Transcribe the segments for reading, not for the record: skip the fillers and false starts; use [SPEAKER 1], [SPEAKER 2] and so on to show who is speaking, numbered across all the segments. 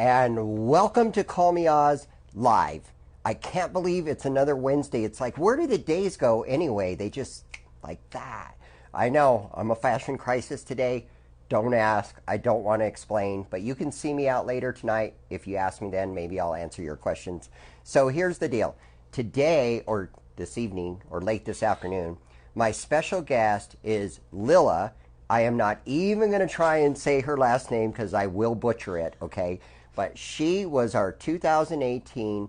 [SPEAKER 1] and welcome to Call Me Oz Live. I can't believe it's another Wednesday. It's like, where do the days go anyway? They just like that. I know, I'm a fashion crisis today. Don't ask. I don't want to explain, but you can see me out later tonight. If you ask me then, maybe I'll answer your questions. So here's the deal. Today, or this evening, or late this afternoon, my special guest is Lilla. I am not even going to try and say her last name because I will butcher it, okay? But she was our 2018,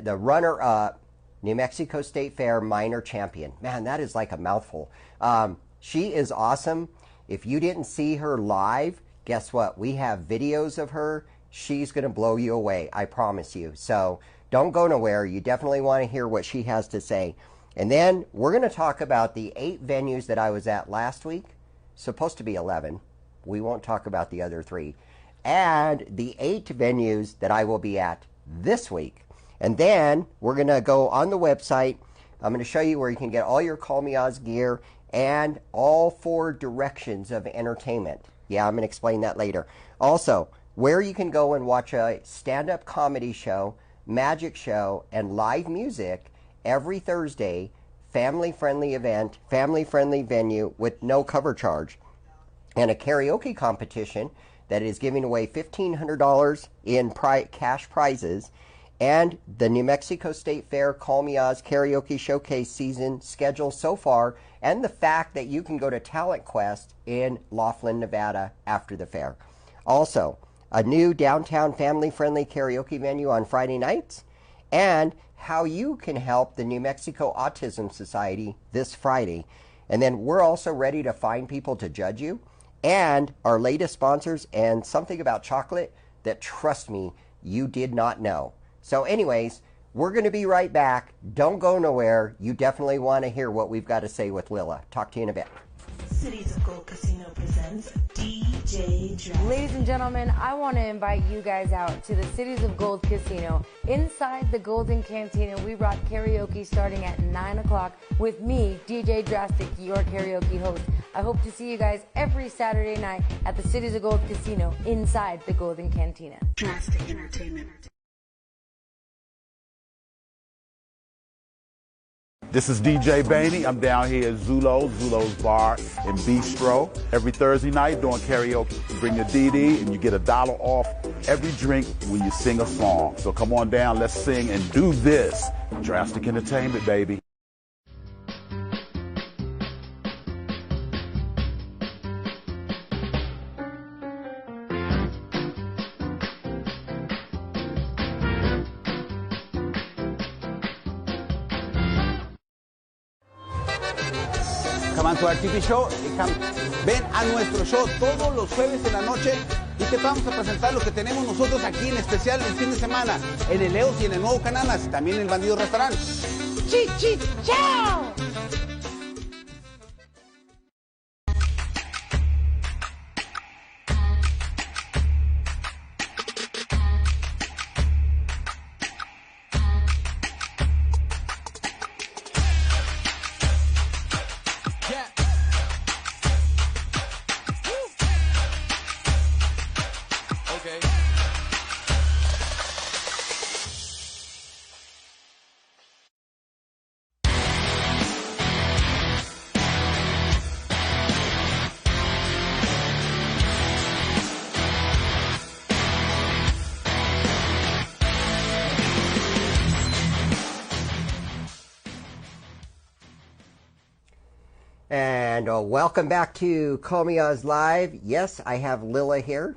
[SPEAKER 1] the runner-up New Mexico State Fair minor champion. Man, that is like a mouthful. She is awesome. If you didn't see her live, guess what? We have videos of her. She's going to blow you away, I promise you. So don't go nowhere. You definitely want to hear what she has to say. And then we're going to talk about the 8 venues that I was at last week. Supposed to be 11. We won't talk about the other 3. And the 8 venues that I will be at this week. And then we're going to go on the website. I'm going to show you where you can get all your Call Me Oz gear and all 4 directions of entertainment. Yeah, I'm going to explain that later. Also, where you can go and watch a stand-up comedy show, magic show, and live music every Thursday, family-friendly event, family-friendly venue with no cover charge, and a karaoke competition that is giving away $1,500 in cash prizes, and the New Mexico State Fair Call Me Oz Karaoke Showcase season schedule so far, and the fact that you can go to Talent Quest in Laughlin, Nevada after the fair. Also, a new downtown family-friendly karaoke venue on Friday nights, and how you can help the New Mexico Autism Society this Friday. And then we're also ready to find people to judge you, and our latest sponsors, and something about chocolate that, trust me, you did not know. So anyways, we're going to be right back. Don't go nowhere. You definitely want to hear what we've got to say with Lilla. Talk to you in a bit.
[SPEAKER 2] Cities of Gold Casino presents DJ Drastic.
[SPEAKER 3] Ladies and gentlemen, I want to invite you guys out to the Cities of Gold Casino. Inside the Golden Cantina, we brought karaoke starting at 9 o'clock with me, DJ Drastic, your karaoke host. I hope to see you guys every Saturday night at the Cities of Gold Casino inside the Golden Cantina.
[SPEAKER 2] Drastic Entertainment.
[SPEAKER 4] This is DJ Bainey. I'm down here at Zulo's Bar and Bistro. Every Thursday night doing karaoke. You bring your DD and you get $1 off every drink when you sing a song. So come on down, let's sing and do this. Drastic Entertainment, baby.
[SPEAKER 5] Camanzo TV Show. Ven a nuestro show todos los jueves en la noche y te vamos a presentar lo que tenemos nosotros aquí en especial el fin de semana en el Leos y en el nuevo Cananas, también en el Bandido Restaurant. ¡Chao!
[SPEAKER 1] And welcome back to Call Me Oz Live. Yes, I have Lilla here.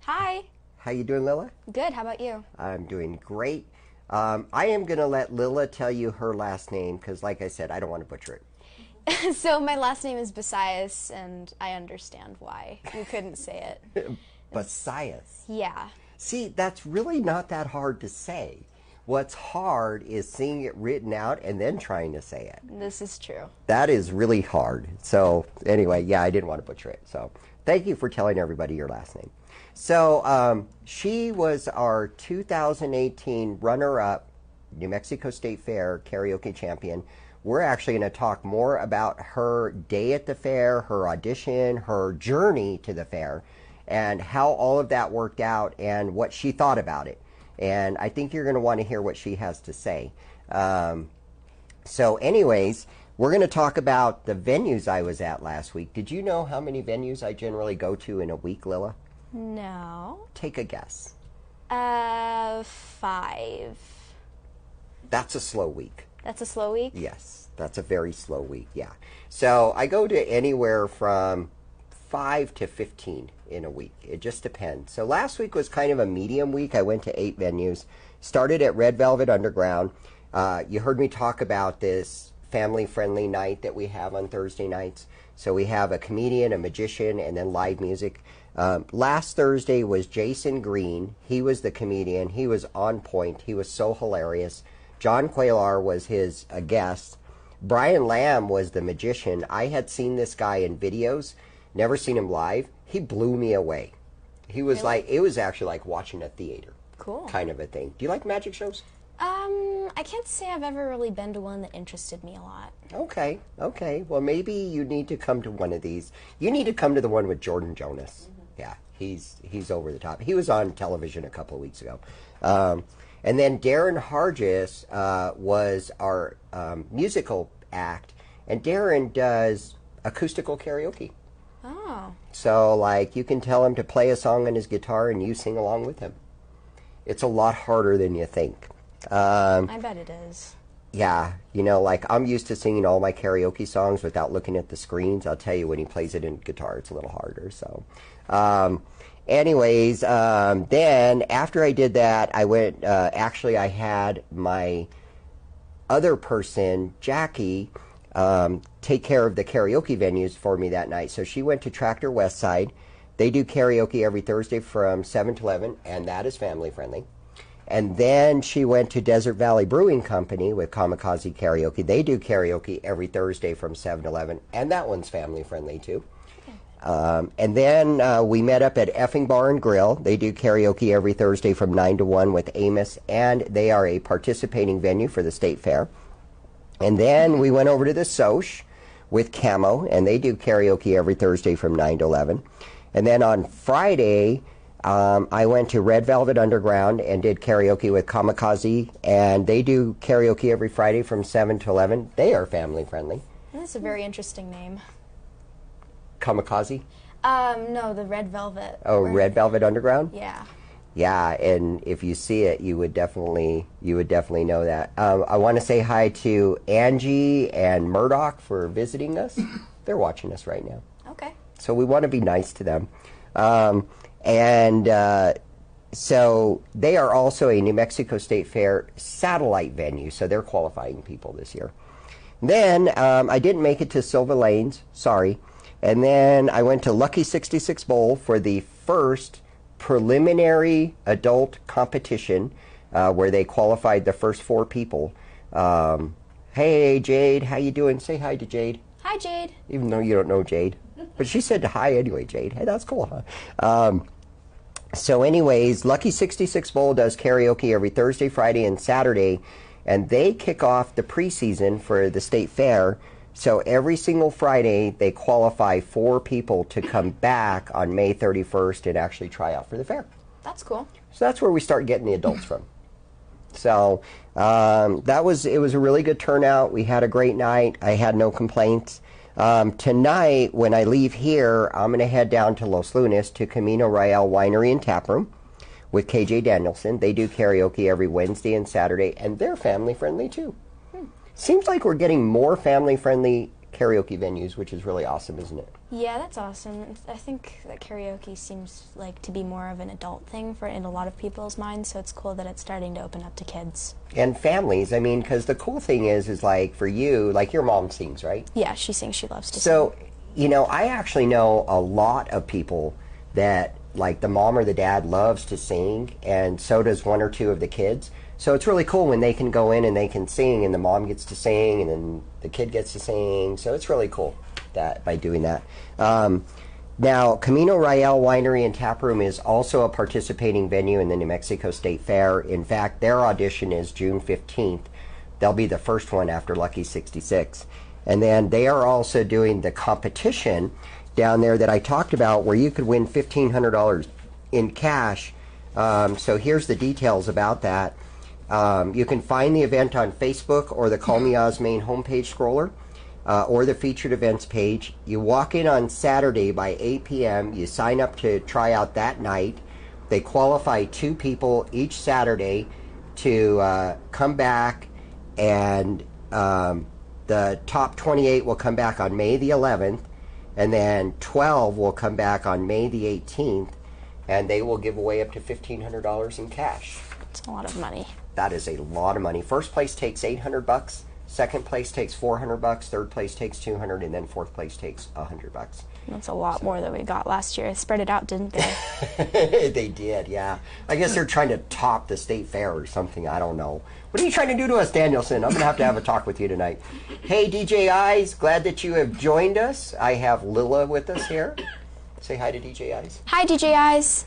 [SPEAKER 6] Hi.
[SPEAKER 1] How you doing, Lilla?
[SPEAKER 6] Good. How about you?
[SPEAKER 1] I'm doing great. I am going to let Lilla tell you her last name because, like I said, I don't want to butcher
[SPEAKER 6] it. So my last name is Basias, and I understand why you couldn't say it.
[SPEAKER 1] Basias?
[SPEAKER 6] Yeah.
[SPEAKER 1] See, that's really not that hard to say. What's hard is seeing it written out and then trying to say it.
[SPEAKER 6] This is true.
[SPEAKER 1] That is really hard. So anyway, yeah, I didn't want to butcher it. So thank you for telling everybody your last name. So she was our 2018 runner-up New Mexico State Fair karaoke champion. We're actually going to talk more about her day at the fair, her audition, her journey to the fair. and how all of that worked out and what she thought about it. And I think you're going to want to hear what she has to say. So anyways, we're going to talk about the venues I was at last week. Did you know how many venues I generally go to in a week, Lilla?
[SPEAKER 6] No.
[SPEAKER 1] Take a guess.
[SPEAKER 6] 5.
[SPEAKER 1] That's a slow week.
[SPEAKER 6] That's a slow week?
[SPEAKER 1] Yes, that's a very slow week, yeah. So I go to anywhere from 5 to 15 in a week. It just depends. So last week was kind of a medium week. I went to 8 venues. Started at Red Velvet Underground. You heard me talk about this family-friendly night that we have on Thursday nights. So we have a comedian, a magician, and then live music. Last Thursday was Jason Green. He was the comedian. He was on point. He was so hilarious. John Quaylar was his guest. Brian Lamb was the magician. I had seen this guy in videos, never seen him live. He blew me away. He was like, it was actually like watching a theater.
[SPEAKER 6] Cool.
[SPEAKER 1] Kind of a thing. Do you like magic shows?
[SPEAKER 6] I can't say I've ever really been to one that interested me a lot.
[SPEAKER 1] Okay, okay. Well, maybe you need to come to one of these. You need to come to the one with Jordan Jonas. Yeah, he's over the top. He was on television a couple of weeks ago. And then Darren Hargis was our musical act, and Darren does acoustical karaoke.
[SPEAKER 6] Oh.
[SPEAKER 1] So, like, you can tell him to play a song on his guitar, and you sing along with him. It's a lot harder than you think.
[SPEAKER 6] I bet it is.
[SPEAKER 1] Yeah, you know, like, I'm used to singing all my karaoke songs without looking at the screens. I'll tell you, when he plays it in guitar, it's a little harder. So, anyways, then after I did that, I went, actually, I had my other person, Jackie, take care of the karaoke venues for me that night. So she went to Tractor Westside. They do karaoke every Thursday from 7 to 11, and that is family friendly. And then she went to Desert Valley Brewing Company with Kamikaze Karaoke. They do karaoke every Thursday from 7 to 11, and that one's family friendly too. And then we met up at Effing Bar and Grill. They do karaoke every Thursday from 9 to 1 with Amos, and they are a participating venue for the State Fair. And then we went over to the Soch with Camo, and they do karaoke every Thursday from 9 to 11. And then on Friday, I went to Red Velvet Underground and did karaoke with Kamikaze, and they do karaoke every Friday from 7 to 11. They are family friendly.
[SPEAKER 6] That's a very interesting name.
[SPEAKER 1] Kamikaze?
[SPEAKER 6] No, the Red Velvet.
[SPEAKER 1] Oh, Red Velvet Underground?
[SPEAKER 6] Yeah.
[SPEAKER 1] Yeah, and if you see it, you would definitely know that. I want to say hi to Angie and Murdoch for visiting us. They're watching us right now.
[SPEAKER 6] Okay.
[SPEAKER 1] So we want to be nice to them. So they are also a New Mexico State Fair satellite venue, so they're qualifying people this year. Then I didn't make it to Silver Lanes, sorry. And then I went to Lucky 66 Bowl for the first preliminary adult competition where they qualified the first 4 people. Hey, Jade, how you doing? Say hi to Jade.
[SPEAKER 6] Hi, Jade.
[SPEAKER 1] Even though you don't know Jade. But she said hi anyway, Jade. Hey, that's cool, huh? So anyways, Lucky 66 Bowl does karaoke every Thursday, Friday, and Saturday. And they kick off the preseason for the State Fair. So every single Friday, they qualify 4 people to come back on May 31st and actually try out for the fair.
[SPEAKER 6] That's cool.
[SPEAKER 1] So that's where we start getting the adults from. So it was a really good turnout. We had a great night. I had no complaints. Tonight, when I leave here, I'm going to head down to Los Lunas to Camino Real Winery and Taproom with KJ Danielson. They do karaoke every Wednesday and Saturday, and they're family-friendly too. Seems like we're getting more family-friendly karaoke venues, which is really awesome, isn't it?
[SPEAKER 6] Yeah, that's awesome. I think that karaoke seems like to be more of an adult thing in a lot of people's minds, so it's cool that it's starting to open up to kids.
[SPEAKER 1] And families, I mean, because the cool thing is like for you, like your mom sings, right?
[SPEAKER 6] Yeah, she sings. She loves to sing.
[SPEAKER 1] So, you know, I actually know a lot of people that, like, the mom or the dad loves to sing, and so does 1 or 2 of the kids. So it's really cool when they can go in and they can sing, and the mom gets to sing, and then the kid gets to sing. So it's really cool that by doing that. Now, Camino Real Winery and Taproom is also a participating venue in the New Mexico State Fair. In fact, their audition is June 15th. They'll be the first one after Lucky 66. And then they are also doing the competition, down there that I talked about where you could win $1,500 in cash. So here's the details about that. You can find the event on Facebook or the Call Me Oz main homepage scroller, or the featured events page. You walk in on Saturday by 8 p.m. You sign up to try out that night. They qualify 2 people each Saturday to come back, and the top 28 will come back on May the 11th, and then 12 will come back on May the 18th, and they will give away up to $1,500 in cash.
[SPEAKER 6] It's a lot of money.
[SPEAKER 1] That is a lot of money. First place takes $800. Second place takes $400. Third place takes $200, and then fourth place takes $100.
[SPEAKER 6] That's a lot more than we got last year. They spread it out, didn't they?
[SPEAKER 1] They did, yeah. I guess they're trying to top the state fair or something. I don't know. What are you trying to do to us, Danielson? I'm going to have a talk with you tonight. Hey, DJ Eyes, glad that you have joined us. I have Lilla with us here. Say hi to DJ Eyes.
[SPEAKER 6] Hi, DJ Eyes.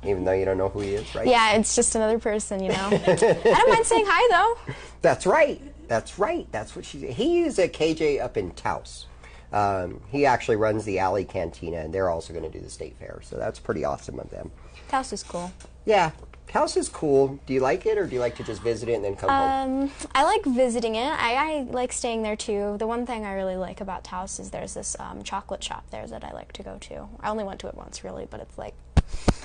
[SPEAKER 1] Even though you don't know who he is, right?
[SPEAKER 6] Yeah, it's just another person, you know. I don't mind saying hi, though.
[SPEAKER 1] That's right. That's right. That's what she's. He is a KJ up in Taos. He actually runs the Alley Cantina, and they're also going to do the state fair. So that's pretty awesome of them.
[SPEAKER 6] Taos is cool.
[SPEAKER 1] Yeah, Taos is cool. Do you like it, or do you like to just visit it and then come home?
[SPEAKER 6] I like visiting it. I like staying there, too. The one thing I really like about Taos is there's this chocolate shop there that I like to go to. I only went to it once, really, but it's like,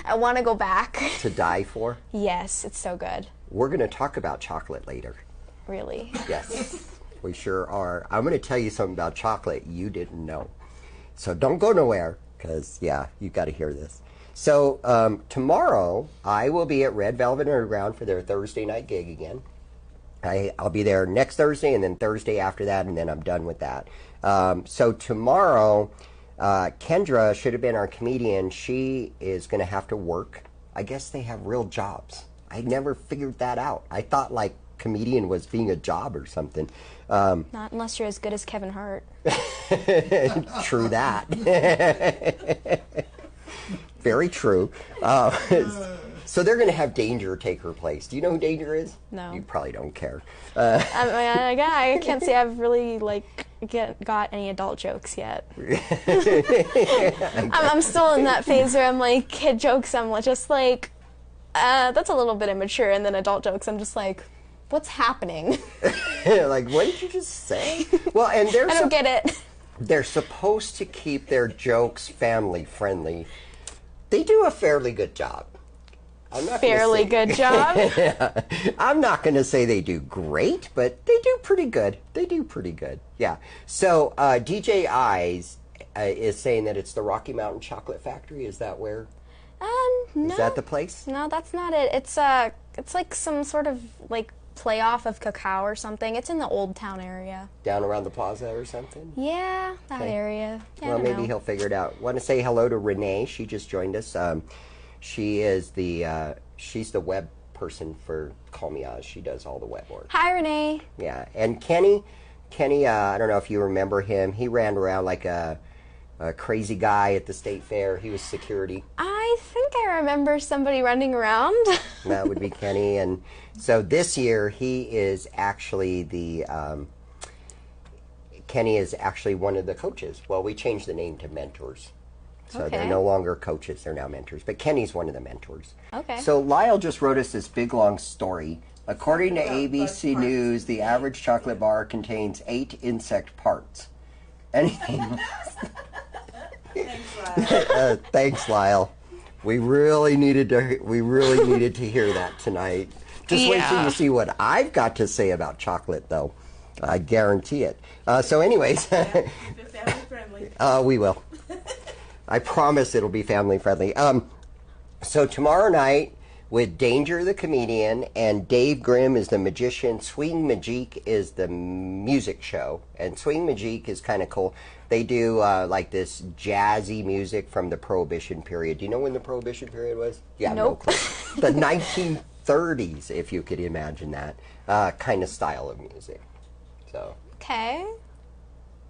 [SPEAKER 6] I want to go back.
[SPEAKER 1] To die for?
[SPEAKER 6] Yes, it's so good.
[SPEAKER 1] We're going to talk about chocolate later.
[SPEAKER 6] Really?
[SPEAKER 1] Yes, we sure are. I'm going to tell you something about chocolate you didn't know. So don't go nowhere, because, yeah, you got to hear this. So tomorrow, I will be at Red Velvet Underground for their Thursday night gig again. I'll be there next Thursday, and then Thursday after that, and then I'm done with that. So tomorrow, Kendra should have been our comedian. She is going to have to work. I guess they have real jobs. I never figured that out. I thought, like, comedian was being a job or something.
[SPEAKER 6] Not unless you're as good as Kevin Hart.
[SPEAKER 1] True that. Very true. So they're going to have Danger take her place. Do you know who Danger is?
[SPEAKER 6] No.
[SPEAKER 1] You probably don't care.
[SPEAKER 6] I can't say I've really got any adult jokes yet. I'm still in that phase where I'm like, kid jokes, I'm just like, that's a little bit immature, and then adult jokes, I'm just like, what's happening?
[SPEAKER 1] Like, what did you just say? Well, and
[SPEAKER 6] I don't get it.
[SPEAKER 1] They're supposed to keep their jokes family friendly. They do a fairly good job.
[SPEAKER 6] Fairly good job.
[SPEAKER 1] Yeah. I'm not going to say they do great, but they do pretty good. They do pretty good. Yeah. So DJ Eyes is saying that it's the Rocky Mountain Chocolate Factory. Is that where?
[SPEAKER 6] No.
[SPEAKER 1] Is that the place?
[SPEAKER 6] No, that's not it. It's like some sort of like playoff of cacao or something. It's in the Old Town area.
[SPEAKER 1] Down around the plaza or something?
[SPEAKER 6] Yeah, that area. Yeah,
[SPEAKER 1] well, maybe he'll figure it out. Want to say hello to Renee. She just joined us. She is she's the web person for Call Me Oz. She does all the web work.
[SPEAKER 6] Hi, Renee.
[SPEAKER 1] Yeah, and Kenny, I don't know if you remember him. He ran around like a crazy guy at the state fair. He was security.
[SPEAKER 6] I think I remember somebody running around.
[SPEAKER 1] That would be Kenny. And so this year he is actually Kenny is actually one of the coaches. Well, we changed the name to mentors. So
[SPEAKER 6] okay.
[SPEAKER 1] They're no longer coaches, they're now mentors. But Kenny's one of the mentors.
[SPEAKER 6] Okay.
[SPEAKER 1] So Lyle just wrote us this big long story. According to ABC News, the average chocolate bar contains 8 insect parts. Anything? Thanks, Lyle. We really needed to hear that tonight. Just wait till you see what I've got to say about chocolate, though. I guarantee it. So, anyways,
[SPEAKER 2] Family friendly.
[SPEAKER 1] We will. I promise it'll be family friendly. So tomorrow night with Danger the comedian and Dave Grimm is the magician. Swing Magique is the music show, and Swing Magique is kind of cool. They do like this jazzy music from the Prohibition period. Do you know when the Prohibition period was? Yeah,
[SPEAKER 6] nope.
[SPEAKER 1] No clue. The 1930s, if you could imagine that kind of style of music. So.
[SPEAKER 6] Okay.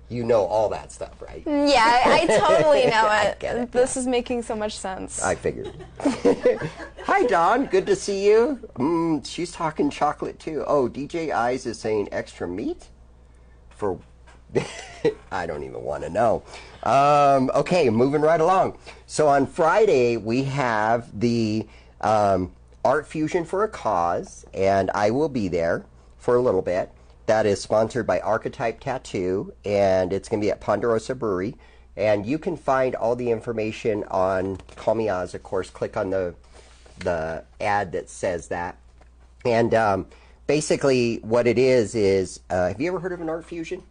[SPEAKER 1] You know all that stuff, right?
[SPEAKER 6] Yeah, I totally know
[SPEAKER 1] I
[SPEAKER 6] it.
[SPEAKER 1] get it.
[SPEAKER 6] This is making so much sense.
[SPEAKER 1] I figured. Hi, Dawn. Good to see you. She's talking chocolate, too. Oh, DJ Eyes is saying extra meat? For... I don't even want to know. Okay, moving right along. So on Friday, we have the Art Fusion for a Cause, and I will be there for a little bit. That is sponsored by Archetype Tattoo, and it's going to be at Ponderosa Brewery. And you can find all the information on Call Me Oz. Of course, click on the ad that says that. And basically what it is have you ever heard of an Art Fusion?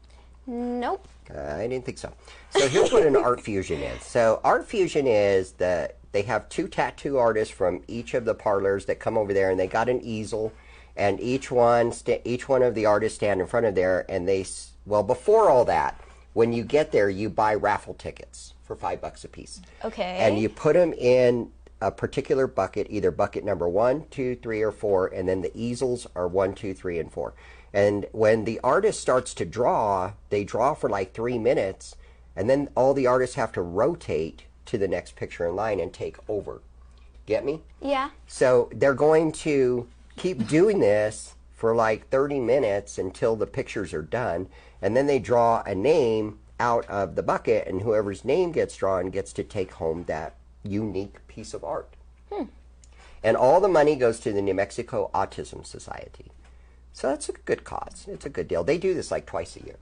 [SPEAKER 6] Nope.
[SPEAKER 1] I didn't think so. So here's what an Art Fusion is. So Art Fusion is that they have 2 tattoo artists from each of the parlors that come over there, and they got an easel, and each one of the artists stand in front of there, and before all that, when you get there, you buy raffle tickets for $5 a piece.
[SPEAKER 6] Okay.
[SPEAKER 1] And you put them in a particular bucket, either bucket number 1, 2, 3, or 4, and then the easels are 1, 2, 3, and 4. And when the artist starts to draw, they draw for like 3 minutes, and then all the artists have to rotate to the next picture in line and take over. Get me?
[SPEAKER 6] Yeah.
[SPEAKER 1] So they're going to keep doing this for like 30 minutes until the pictures are done, and then they draw a name out of the bucket, and whoever's name gets drawn gets to take home that unique piece of art. And all the money goes to the New Mexico Autism Society. So that's a good cause. It's a good deal. They do this like twice a year.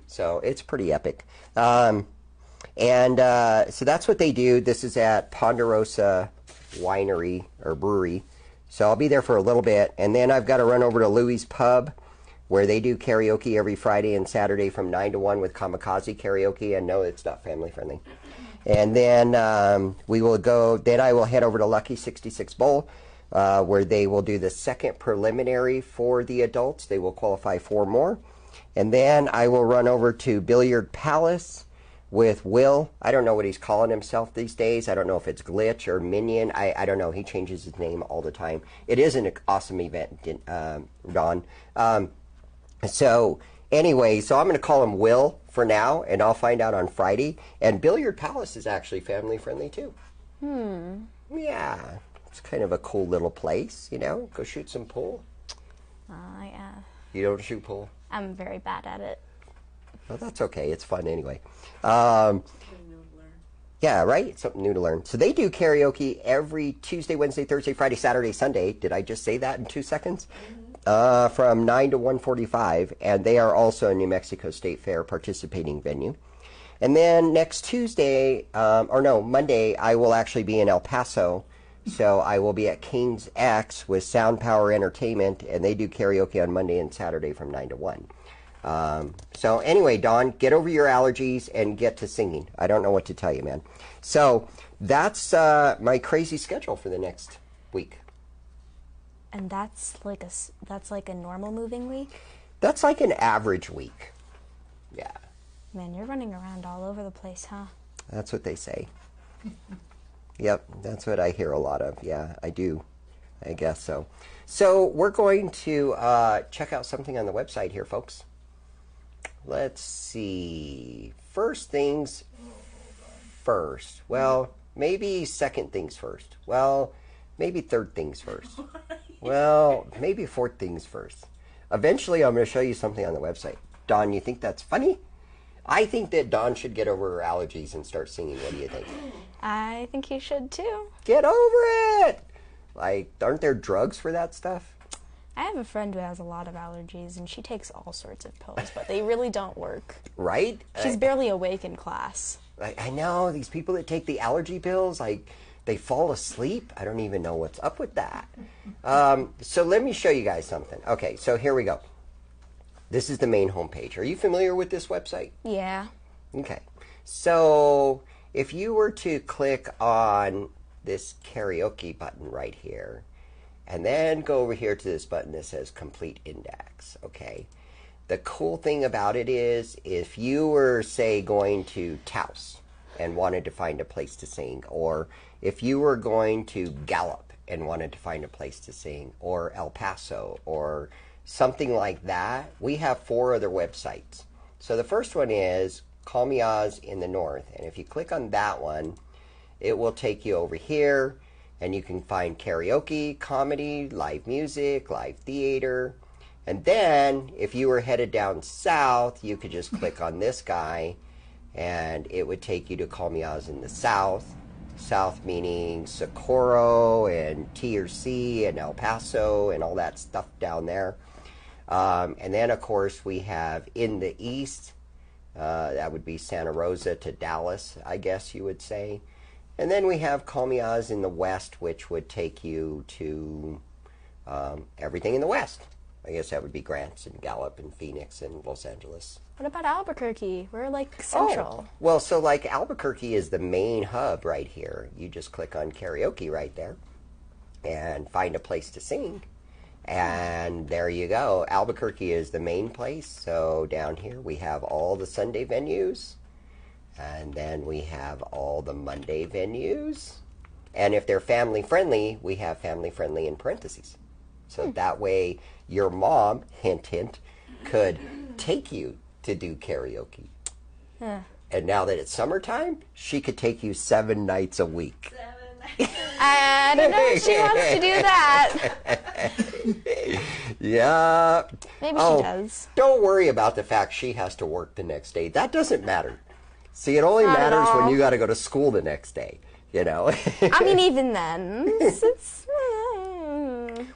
[SPEAKER 1] So it's pretty epic. So that's what they do. This is at Ponderosa Winery or Brewery. So I'll be there for a little bit. And then I've got to run over to Louie's Pub, where they do karaoke every Friday and Saturday from 9 to 1 with Kamikaze Karaoke. And no, it's not family friendly. And then we will go, then I will head over to Lucky 66 Bowl, where they will do the second preliminary for the adults. They will qualify 4 more. And then I will run over to Billiard Palace with Will. I don't know what he's calling himself these days. I don't know if it's Glitch or Minion. I don't know. He changes his name all the time. It is an awesome event, Don. So anyway, so I'm going to call him Will for now, and I'll find out on Friday. And Billiard Palace is actually family friendly too. Yeah. It's kind of a cool little place, you know. Go shoot some pool.
[SPEAKER 6] Yeah.
[SPEAKER 1] You don't shoot pool?
[SPEAKER 6] I'm very bad at it.
[SPEAKER 1] Well, that's okay. It's fun anyway. Yeah, right? It's something new to learn. So they do karaoke every Tuesday, Wednesday, Thursday, Friday, Saturday, Sunday. Did I just say that in 2 seconds? From 9 to 1:45. And they are also a New Mexico State Fair participating venue. And then next Tuesday, Monday, I will actually be in El Paso. So I will be at King's X with Sound Power Entertainment, and they do karaoke on Monday and Saturday from 9 to 1. So anyway, Dawn, get over your allergies and get to singing. I don't know what to tell you, man. So that's my crazy schedule for the next week.
[SPEAKER 6] And that's like a normal moving week?
[SPEAKER 1] That's like an average week. Yeah.
[SPEAKER 6] Man, you're running around all over the place, huh?
[SPEAKER 1] That's what they say. Yep, that's what I hear a lot of. Yeah, I do. I guess so. So we're going to check out something on the website here, folks. Let's see. First things first. Well, maybe second things first. Well, maybe third things first. Well, maybe fourth things first. Eventually, I'm going to show you something on the website. Dawn, you think that's funny? I think that Dawn should get over her allergies and start singing. What do you think?
[SPEAKER 6] I think you should too.
[SPEAKER 1] Get over it! Like, aren't there drugs for that stuff?
[SPEAKER 6] I have a friend who has a lot of allergies, and she takes all sorts of pills, but they really don't work.
[SPEAKER 1] Right?
[SPEAKER 6] She's barely awake in class.
[SPEAKER 1] I know, these people that take the allergy pills, like, they fall asleep. I don't even know what's up with that. So let me show you guys something. Okay, so here we go. This is the main homepage. Are you familiar with this website?
[SPEAKER 6] Yeah.
[SPEAKER 1] Okay. So if you were to click on this karaoke button right here, and then go over here to this button that says complete index, okay? The cool thing about it is if you were, say, going to Taos and wanted to find a place to sing, or if you were going to Gallup and wanted to find a place to sing, or El Paso, or something like that, we have 4 other websites. So the first one is Call Me Oz in the North, and if you click on that one, it will take you over here, and you can find karaoke, comedy, live music, live theater. And then if you were headed down south, you could just click on this guy, and it would take you to Call Me Oz in the south. South meaning Socorro and T or C and El Paso and all that stuff down there. And then, of course, we have in the east, that would be Santa Rosa to Dallas, I guess you would say. And then we have Call Me Oz in the west, which would take you to everything in the west. I guess that would be Grants and Gallup and Phoenix and Los Angeles.
[SPEAKER 6] What about Albuquerque? We're like central.
[SPEAKER 1] Oh, well, so like Albuquerque is the main hub right here. You just click on karaoke right there and find a place to sing. And there you go. Albuquerque is the main place. So down here we have all the Sunday venues. And then we have all the Monday venues. And if they're family friendly, we have family friendly in parentheses. So that way your mom, hint, hint, could take you to do karaoke. And now that it's summertime, she could take you 7 nights a week.
[SPEAKER 6] I don't know if she wants to do that.
[SPEAKER 1] Yeah.
[SPEAKER 6] Maybe she does.
[SPEAKER 1] Don't worry about the fact she has to work the next day. That doesn't matter. See, it only
[SPEAKER 6] Not at
[SPEAKER 1] matters when
[SPEAKER 6] all.
[SPEAKER 1] you got to go to school the next day, you know.
[SPEAKER 6] I mean, even then, it's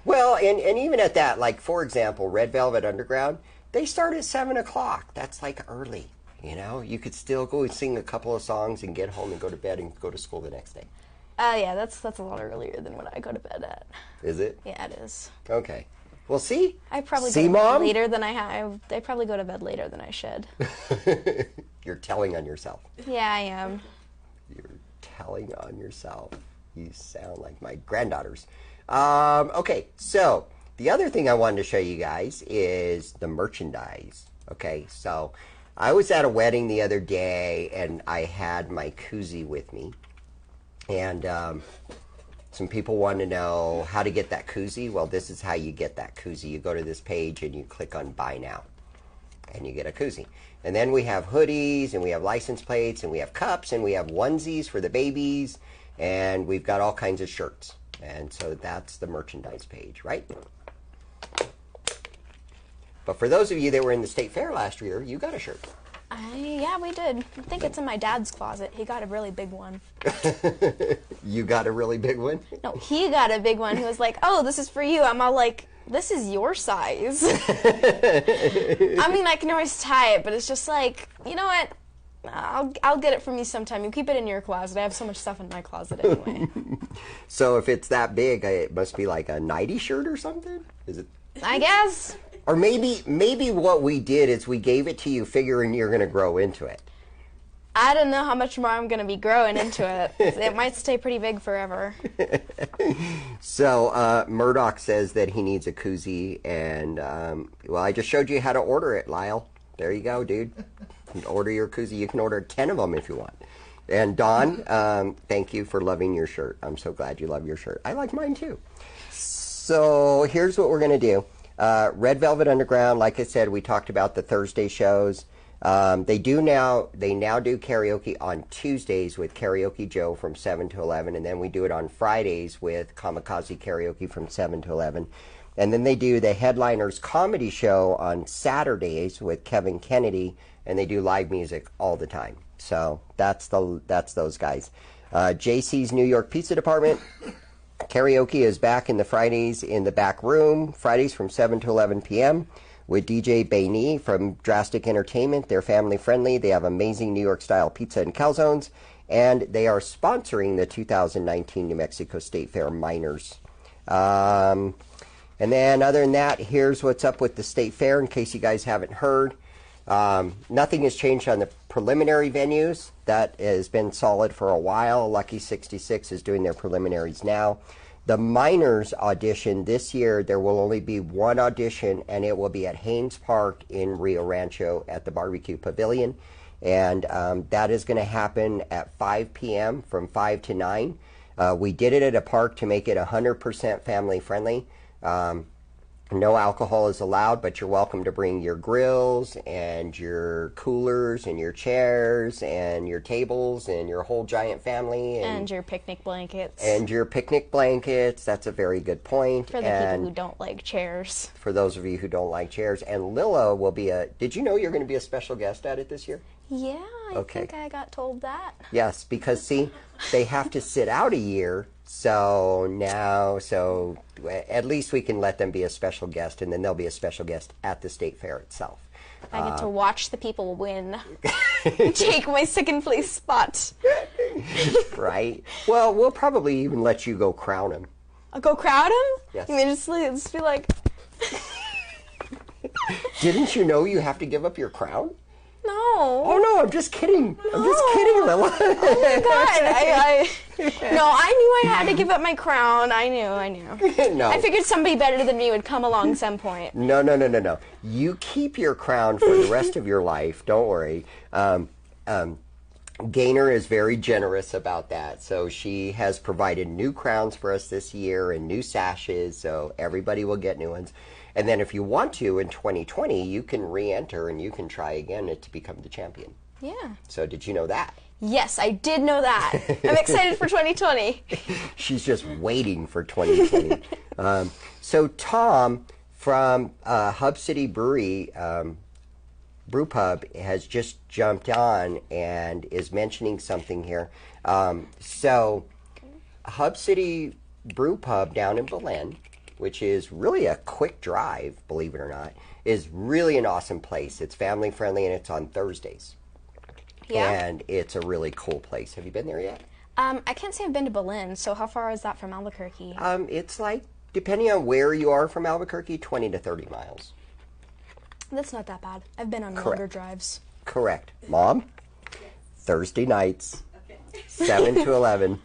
[SPEAKER 1] Well, and even at that, like, for example, Red Velvet Underground, they start at 7 o'clock. That's, like, early, you know. You could still go and sing a couple of songs and get home and go to bed and go to school the next day.
[SPEAKER 6] yeah, that's a lot earlier than what I go to bed at.
[SPEAKER 1] Is it?
[SPEAKER 6] Yeah, it is.
[SPEAKER 1] Okay. Well, see?
[SPEAKER 6] I probably
[SPEAKER 1] See,
[SPEAKER 6] go to bed
[SPEAKER 1] Mom?
[SPEAKER 6] later than I have. I probably go to bed later than I should.
[SPEAKER 1] You're telling on yourself.
[SPEAKER 6] Yeah, I am.
[SPEAKER 1] You're telling on yourself. You sound like my granddaughters. Okay, so the other thing I wanted to show you guys is the merchandise. Okay, so I was at a wedding the other day, and I had my koozie with me. And some people want to know how to get that koozie. Well, this is how you get that koozie. You go to this page, and you click on Buy Now, and you get a koozie. And then we have hoodies, and we have license plates, and we have cups, and we have onesies for the babies, and we've got all kinds of shirts. And so that's the merchandise page, right? But for those of you that were in the state fair last year, you got a shirt.
[SPEAKER 6] Yeah, we did. I think it's in my dad's closet. He got a really big one.
[SPEAKER 1] You got a really big one?
[SPEAKER 6] No, he got a big one. He was like, "Oh, this is for you." I'm all like, "This is your size." I mean, I can always tie it, but it's just like, you know what? I'll get it from you sometime. You keep it in your closet. I have so much stuff in my closet anyway.
[SPEAKER 1] So if it's that big, it must be like a nighty shirt or something? Is it?
[SPEAKER 6] I guess.
[SPEAKER 1] Or maybe what we did is we gave it to you figuring you're going to grow into it.
[SPEAKER 6] I don't know how much more I'm going to be growing into it. It might stay pretty big forever.
[SPEAKER 1] So Murdoch says that he needs a koozie, and well, I just showed you how to order it, Lyle. There you go, dude. You can order your koozie. You can order 10 of them if you want. And Dawn, thank you for loving your shirt. I'm so glad you love your shirt. I like mine too. So here's what we're going to do. Red Velvet Underground, like I said, we talked about the Thursday shows. They now do karaoke on Tuesdays with Karaoke Joe from 7 to 11, and then we do it on Fridays with Kamikaze Karaoke from 7 to 11. And then they do the Headliners Comedy Show on Saturdays with Kevin Kennedy, and they do live music all the time. So that's those guys. JC's New York Pizza Department. Karaoke is back in the Fridays in the back room, Fridays from 7 to 11 p.m. with DJ Bainey from Drastic Entertainment. They're family friendly. They have amazing New York style pizza and calzones, and they are sponsoring the 2019 New Mexico State Fair Miners. And then other than that, here's what's up with the State Fair in case you guys haven't heard. Nothing has changed on the preliminary venues. That has been solid for a while. Lucky 66 is doing their preliminaries now. The Miners audition this year, there will only be one audition, and it will be at Haynes Park in Rio Rancho at the Barbecue Pavilion. And that is going to happen at 5 p.m. from 5 to 9. We did it at a park to make it 100% family friendly. No alcohol is allowed, but you're welcome to bring your grills and your coolers and your chairs and your tables and your whole giant family.
[SPEAKER 6] And your picnic blankets.
[SPEAKER 1] And your picnic blankets. That's a very good point.
[SPEAKER 6] For the people who don't like chairs.
[SPEAKER 1] For those of you who don't like chairs. And Lilla will be did you know you're going to be a special guest at it this year?
[SPEAKER 6] Yeah, I
[SPEAKER 1] Okay.
[SPEAKER 6] think I got told that.
[SPEAKER 1] Yes, because see, they have to sit out a year. So at least we can let them be a special guest, and then they'll be a special guest at the state fair itself.
[SPEAKER 6] I get to watch the people win. Take my second place spot.
[SPEAKER 1] Right? Well, we'll probably even let you go crown him.
[SPEAKER 6] I'll go crowd him?
[SPEAKER 1] Yes.
[SPEAKER 6] You mean just be like,
[SPEAKER 1] Didn't you know you have to give up your crown?
[SPEAKER 6] no.
[SPEAKER 1] Oh no, I'm just kidding. I'm just kidding, Lilla.
[SPEAKER 6] Oh my God. No, I knew I had to give up my crown. I knew.
[SPEAKER 1] No.
[SPEAKER 6] I figured somebody better than me would come along some point.
[SPEAKER 1] No. You keep your crown for the rest of your life. Don't worry. Gaynor is very generous about that. So she has provided new crowns for us this year and new sashes. So everybody will get new ones. And then if you want to, in 2020, you can re-enter and you can try again to become the champion.
[SPEAKER 6] Yeah.
[SPEAKER 1] So did you know that?
[SPEAKER 6] Yes, I did know that. I'm excited for 2020.
[SPEAKER 1] She's just waiting for 2020. So Tom from Hub City Brewery, Brew Pub, has just jumped on and is mentioning something here. So Hub City Brew Pub down in Belen, which is really a quick drive, believe it or not, is really an awesome place. It's family friendly and it's on Thursdays.
[SPEAKER 6] Yeah.
[SPEAKER 1] And it's a really cool place. Have you been there yet?
[SPEAKER 6] I can't say I've been to Berlin, so how far is that from Albuquerque?
[SPEAKER 1] It's like, depending on where you are from Albuquerque, 20 to 30 miles.
[SPEAKER 6] That's not that bad. I've been on
[SPEAKER 1] Correct.
[SPEAKER 6] longer drives.
[SPEAKER 1] Correct. Mom, Thursday nights, 7 to 11,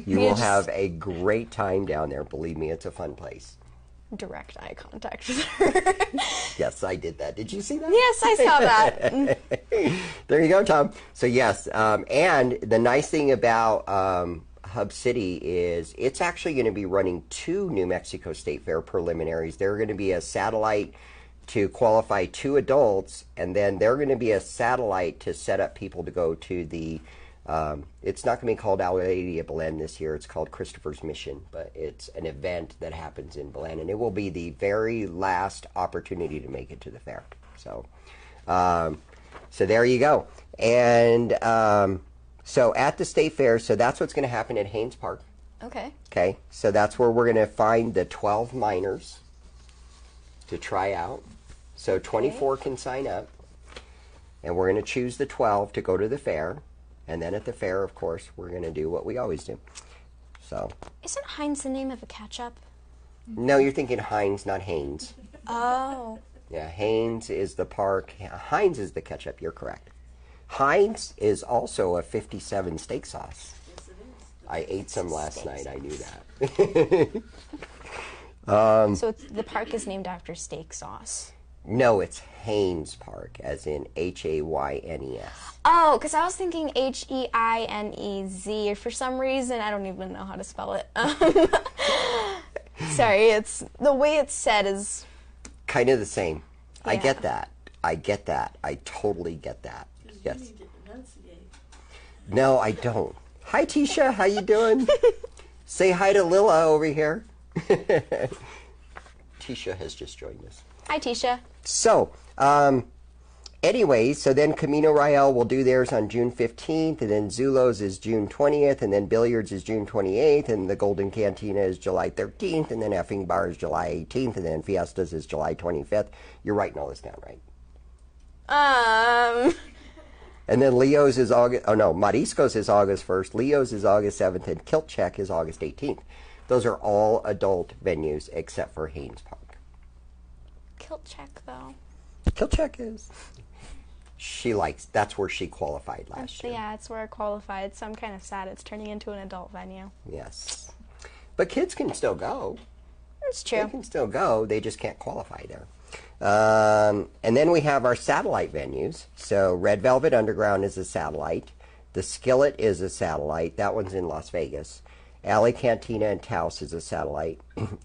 [SPEAKER 1] you will have a great time down there. Believe me, it's a fun place.
[SPEAKER 6] Direct eye contact with her.
[SPEAKER 1] Yes, I did that. Did you see that?
[SPEAKER 6] Yes, I saw that.
[SPEAKER 1] There you go, Tom. So yes, and the nice thing about Hub City is it's actually going to be running 2 New Mexico State Fair preliminaries. They're going to be a satellite to qualify 2 adults, and then they're going to be a satellite to set up people to go to the it's not going to be called Our Lady of Belen this year. It's called Christopher's Mission, but it's an event that happens in Belen, and it will be the very last opportunity to make it to the fair. So, so there you go. And so at the state fair, so that's what's going to happen at Haynes Park.
[SPEAKER 6] Okay.
[SPEAKER 1] Okay, so that's where we're going to find the 12 minors to try out. So 24 can sign up, and we're going to choose the 12 to go to the fair. And then at the fair, of course, we're going to do what we always do. So.
[SPEAKER 6] Isn't Heinz the name of a ketchup?
[SPEAKER 1] No, you're thinking Heinz, not Haynes.
[SPEAKER 6] Oh.
[SPEAKER 1] Yeah, Haynes is the park. Heinz is the ketchup. You're correct. Heinz is also a 57 steak sauce.
[SPEAKER 2] Yes, it is.
[SPEAKER 1] I ate some last night. I knew that.
[SPEAKER 6] So the park is named after steak sauce.
[SPEAKER 1] No, it's Haynes Park, as in Haynes.
[SPEAKER 6] Oh, because I was thinking Heinez. For some reason, I don't even know how to spell it. Sorry, it's the way it's said is
[SPEAKER 1] Kind of the same. I
[SPEAKER 6] Yeah.
[SPEAKER 1] get that. I get that. I totally get that. Yes.
[SPEAKER 2] You need to enunciate.
[SPEAKER 1] No, I don't. Hi, Tisha. How you doing? Say hi to Lilla over here. Tisha has just joined us.
[SPEAKER 6] Hi, Tisha.
[SPEAKER 1] So, anyway, so then Camino Royale will do theirs on June 15th, and then Zulo's is June 20th, and then Billiards is June 28th, and the Golden Cantina is July 13th, and then Effing Bar is July 18th, and then Fiestas is July 25th. You're writing all this down, right? And then Leo's is August, oh no, Marisco's is August 1st, Leo's is August 7th, and Kilt Check is August 18th. Those are all adult venues except for Haynes Park.
[SPEAKER 6] Kilt check, though.
[SPEAKER 1] Kilt Check is. She likes, that's where she qualified last year.
[SPEAKER 6] Yeah, it's where I qualified, so I'm kind of sad it's turning into an adult venue.
[SPEAKER 1] Yes. But kids can still go.
[SPEAKER 6] It's
[SPEAKER 1] They
[SPEAKER 6] true.
[SPEAKER 1] can still go, they just can't qualify there. And then we have our satellite venues. So Red Velvet Underground is a satellite. The Skillet is a satellite. That one's in Las Vegas. Alley Cantina and Taos is a satellite.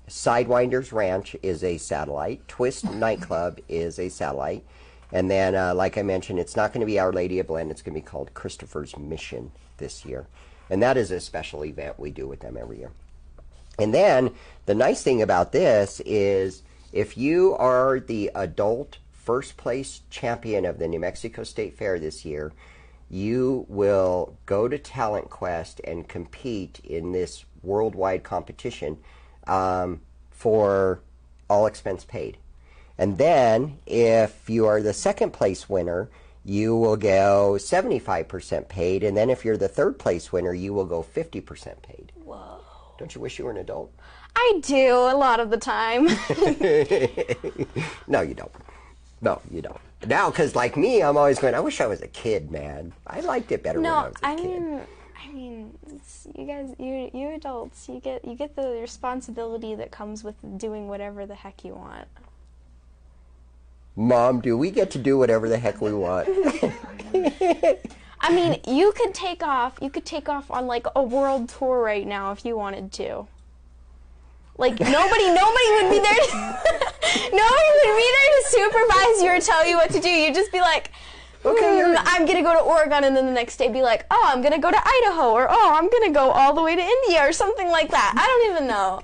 [SPEAKER 1] Sidewinders Ranch is a satellite. Twist Nightclub is a satellite. And then, like I mentioned, it's not going to be Our Lady of Belen. It's going to be called Christopher's Mission this year. And that is a special event we do with them every year. And then the nice thing about this is if you are the adult first place champion of the New Mexico State Fair this year, you will go to Talent Quest and compete in this worldwide competition for all expense paid. And then if you are the second place winner, you will go 75% paid. And then if you're the third place winner, you will go 50% paid.
[SPEAKER 6] Whoa.
[SPEAKER 1] Don't you wish you were an adult?
[SPEAKER 6] I do a lot of the time.
[SPEAKER 1] No, you don't. No, you don't. Now, because like me, I'm always going, I wish I was a kid, man. I liked it better when I was a kid.
[SPEAKER 6] I mean, you guys, you adults, you get the responsibility that comes with doing whatever the heck you want.
[SPEAKER 1] Mom, do we get to do whatever the heck we want?
[SPEAKER 6] I mean, you could take off on like a world tour right now if you wanted to. Like nobody would be there. Nobody would be there to supervise you or tell you what to do. You'd just be like, okay, I'm gonna go to Oregon, and then the next day be like, oh, I'm gonna go to Idaho, or oh, I'm gonna go all the way to India, or something like that. I don't even know.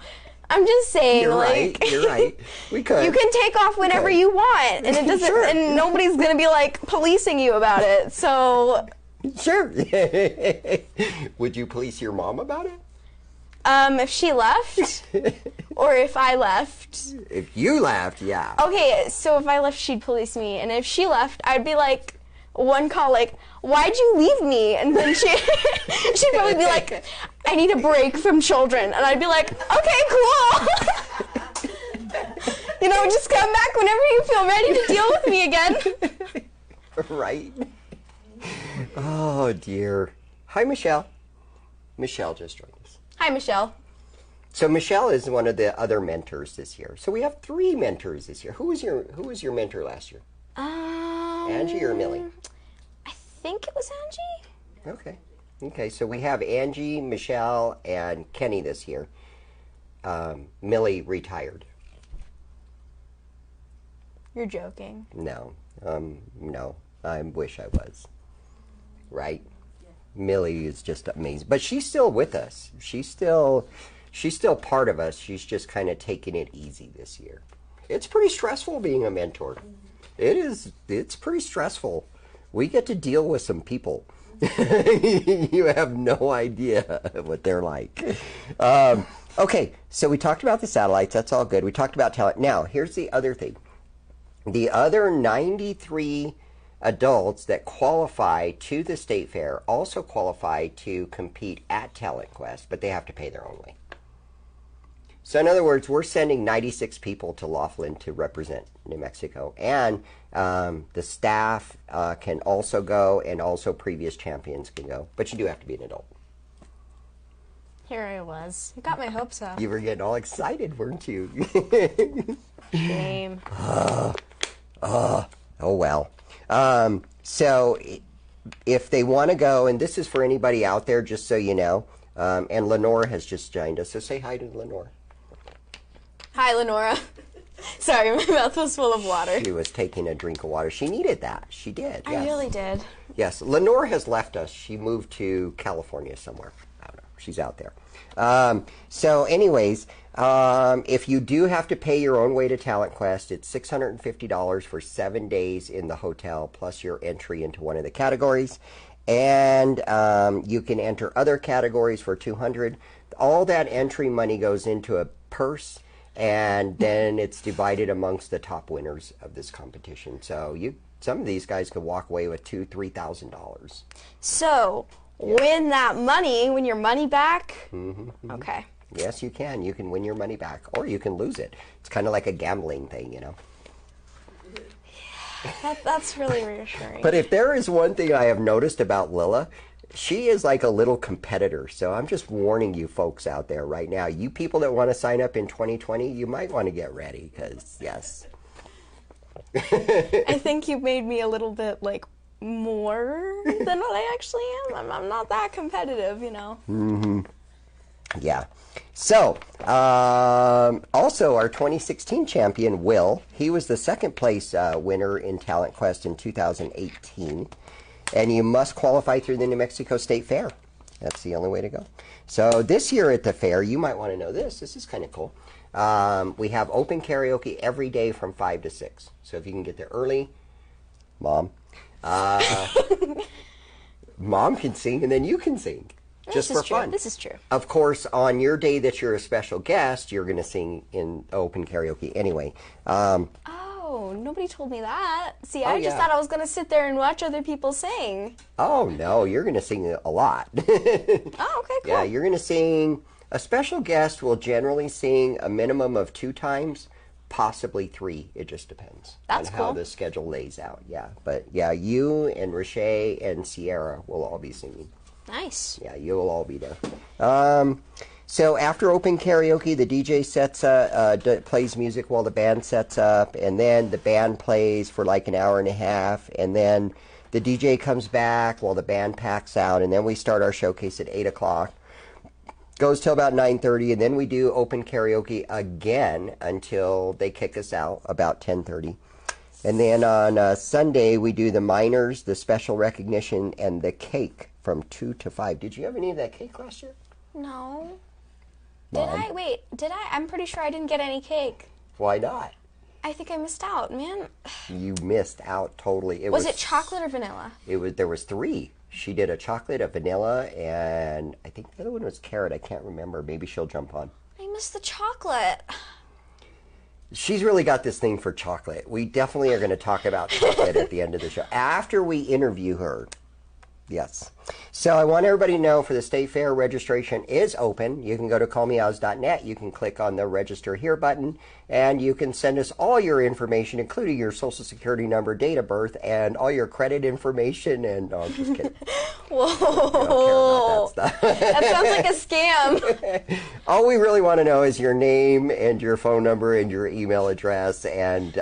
[SPEAKER 6] I'm just saying,
[SPEAKER 1] You're
[SPEAKER 6] like,
[SPEAKER 1] right. You're right. We could.
[SPEAKER 6] You can take off whenever you want, and it doesn't,
[SPEAKER 1] Sure.
[SPEAKER 6] and nobody's gonna be like policing you about it. So,
[SPEAKER 1] Sure. Would you police your mom about it?
[SPEAKER 6] if she left, or if I left.
[SPEAKER 1] If you left, yeah.
[SPEAKER 6] Okay, so if I left, she'd police me, and if she left, I'd be like, one call, like, why'd you leave me? And then she'd probably be like, I need a break from children. And I'd be like, okay, cool. You know, just come back whenever you feel ready to deal with me again.
[SPEAKER 1] Right. Oh, dear. Hi, Michelle. Michelle just joined us.
[SPEAKER 6] Hi, Michelle.
[SPEAKER 1] So Michelle is one of the other mentors this year. So we have 3 mentors this year. Who was your mentor last year? Angie or Millie?
[SPEAKER 6] I think it was Angie.
[SPEAKER 1] Okay, so we have Angie, Michelle, and Kenny this year. Millie retired.
[SPEAKER 6] You're joking.
[SPEAKER 1] No, I wish I was. Right? Millie is just amazing. But she's still with us. She's still part of us. She's just kind of taking it easy this year. It's pretty stressful being a mentor. It is. It's pretty stressful. We get to deal with some people. You have no idea what they're like. Okay, so we talked about the satellites. That's all good. We talked about talent. Now, here's the other thing. The other 93 adults that qualify to the state fair also qualify to compete at Talent Quest, but they have to pay their own way. So in other words, we're sending 96 people to Laughlin to represent New Mexico. And the staff can also go, and also previous champions can go. But you do have to be an adult.
[SPEAKER 6] Here I was. You got my hopes up.
[SPEAKER 1] You were getting all excited, weren't you?
[SPEAKER 6] Shame.
[SPEAKER 1] Oh, well. So if they want to go, and this is for anybody out there, just so you know, and Lenore has just joined us, so say hi to Lenore.
[SPEAKER 6] Hi, Lenora. Sorry, my mouth was full of water.
[SPEAKER 1] She was taking a drink of water. She needed that. She did.
[SPEAKER 6] I
[SPEAKER 1] Yes.
[SPEAKER 6] really did.
[SPEAKER 1] Yes. Lenore has left us. She moved to California somewhere. I don't know. She's out there. So anyways, if you do have to pay your own way to Talent Quest, it's $650 for 7 days in the hotel, plus your entry into one of the categories. And you can enter other categories for $200. All that entry money goes into a purse, and then it's divided amongst the top winners of this competition. So some of these guys could walk away with $2,000-$3,000.
[SPEAKER 6] So, win your money back? Mm-hmm. Okay.
[SPEAKER 1] Yes, you can. You can win your money back, or you can lose it. It's kind of like a gambling thing, you know.
[SPEAKER 6] That's really reassuring.
[SPEAKER 1] But if there is one thing I have noticed about Lilla, she is like a little competitor. So I'm just warning you folks out there right now. You people that want to sign up in 2020, you might want to get ready, because, yes.
[SPEAKER 6] I think you made me a little bit, like, more than what I actually am. I'm not that competitive, you know.
[SPEAKER 1] Mm-hmm. Yeah. So, also our 2016 champion, Will, he was the second place winner in Talent Quest in 2018. And you must qualify through the New Mexico State Fair. That's the only way to go. So this year at the fair, you might want to know this. This is kind of cool. We have open karaoke every day from 5 to 6. So if you can get there early, Mom. Mom can sing, and then you can sing. Just for fun.
[SPEAKER 6] This is true.
[SPEAKER 1] Of course, on your day that you're a special guest, you're going to sing in open karaoke anyway.
[SPEAKER 6] Oh, nobody told me that. See, I just thought I was going to sit there and watch other people sing.
[SPEAKER 1] Oh, no, you're going to sing a lot.
[SPEAKER 6] Oh, okay, cool.
[SPEAKER 1] Yeah, you're going to sing. A special guest will generally sing a minimum of 2 times, possibly 3. It just depends
[SPEAKER 6] That's
[SPEAKER 1] on
[SPEAKER 6] cool.
[SPEAKER 1] how the schedule lays out. Yeah, but yeah, you and Rashay and Sierra will all be singing.
[SPEAKER 6] Nice.
[SPEAKER 1] Yeah, you will all be there. So after open karaoke, the DJ plays music while the band sets up, and then the band plays for like an hour and a half, and then the DJ comes back while the band packs out, and then we start our showcase at 8 o'clock. Goes till about 9:30, and then we do open karaoke again until they kick us out about 10:30. And then on Sunday, we do the minors, the special recognition, and the cake from 2 to 5. Did you have any of that cake last year?
[SPEAKER 6] No.
[SPEAKER 1] Mom?
[SPEAKER 6] Did I? Wait, did I? I'm pretty sure I didn't get any cake.
[SPEAKER 1] Why not?
[SPEAKER 6] I think I missed out, man.
[SPEAKER 1] You missed out totally.
[SPEAKER 6] Was it chocolate or vanilla?
[SPEAKER 1] There was 3. She did a chocolate, a vanilla, and I think the other one was carrot. I can't remember. Maybe she'll jump on.
[SPEAKER 6] I missed the chocolate.
[SPEAKER 1] She's really got this thing for chocolate. We definitely are going to talk about chocolate at the end of the show. After we interview her. Yes. So I want everybody to know for the State Fair, registration is open. You can go to callmeoz.net. You can click on the Register Here button, and you can send us all your information, including your Social Security number, date of birth, and all your credit information. And no, I'm just kidding.
[SPEAKER 6] Whoa.
[SPEAKER 1] That stuff.
[SPEAKER 6] That sounds like a scam.
[SPEAKER 1] All we really want to know is your name and your phone number and your email address and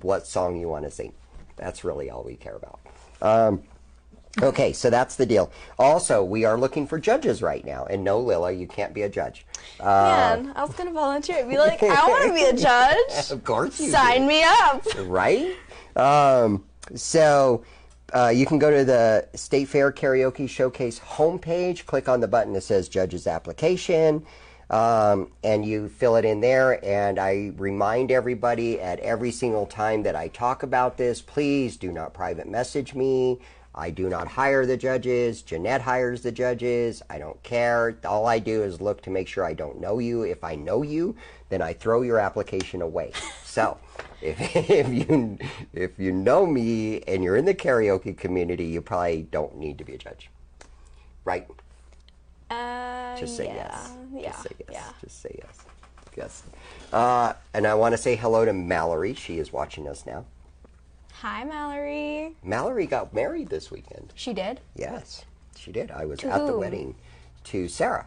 [SPEAKER 1] what song you want to sing. That's really all we care about. Okay, so that's the deal. Also, we are looking for judges right now. And no, Lilla, you can't be a judge.
[SPEAKER 6] Man, I was going to volunteer. I'd be like, I want to be a judge.
[SPEAKER 1] Of course you
[SPEAKER 6] Sign
[SPEAKER 1] do.
[SPEAKER 6] me up.
[SPEAKER 1] Right? So you can go to the State Fair Karaoke Showcase homepage, click on the button that says Judge's Application, and you fill it in there. And I remind everybody at every single time that I talk about this, please do not private message me. I do not hire the judges. Jeanette hires the judges. I don't care. All I do is look to make sure I don't know you. If I know you, then I throw your application away. So if you know me and you're in the karaoke community, you probably don't need to be a judge. Right? Just say yes.
[SPEAKER 6] Yeah.
[SPEAKER 1] Just say yes.
[SPEAKER 6] Yeah.
[SPEAKER 1] Just say yes. Yes. And I want to say hello to Mallory. She is watching us now.
[SPEAKER 6] Hi, Mallory.
[SPEAKER 1] Mallory got married this weekend.
[SPEAKER 6] She did?
[SPEAKER 1] Yes, she did. I was
[SPEAKER 6] To
[SPEAKER 1] at the
[SPEAKER 6] whom?
[SPEAKER 1] wedding to Sarah.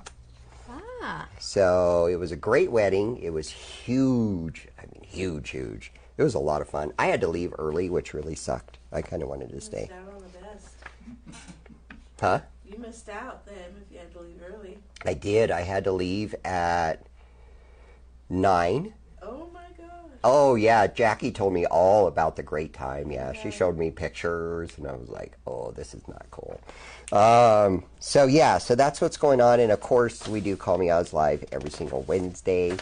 [SPEAKER 6] Ah.
[SPEAKER 1] So it was a great wedding. It was huge. I mean, huge, huge. It was a lot of fun. I had to leave early, which really sucked. I kind of wanted to stay.
[SPEAKER 2] Missed out on the best.
[SPEAKER 1] Huh?
[SPEAKER 2] You missed out then if you had to leave early.
[SPEAKER 1] I did. I had to leave at 9.
[SPEAKER 2] Oh my gosh.
[SPEAKER 1] Oh, yeah. Jackie told me all about the great time. Yeah, she showed me pictures, and I was like, oh, this is not cool. So, yeah, so that's what's going on. And, of course, we do Call Me Oz Live every single Wednesday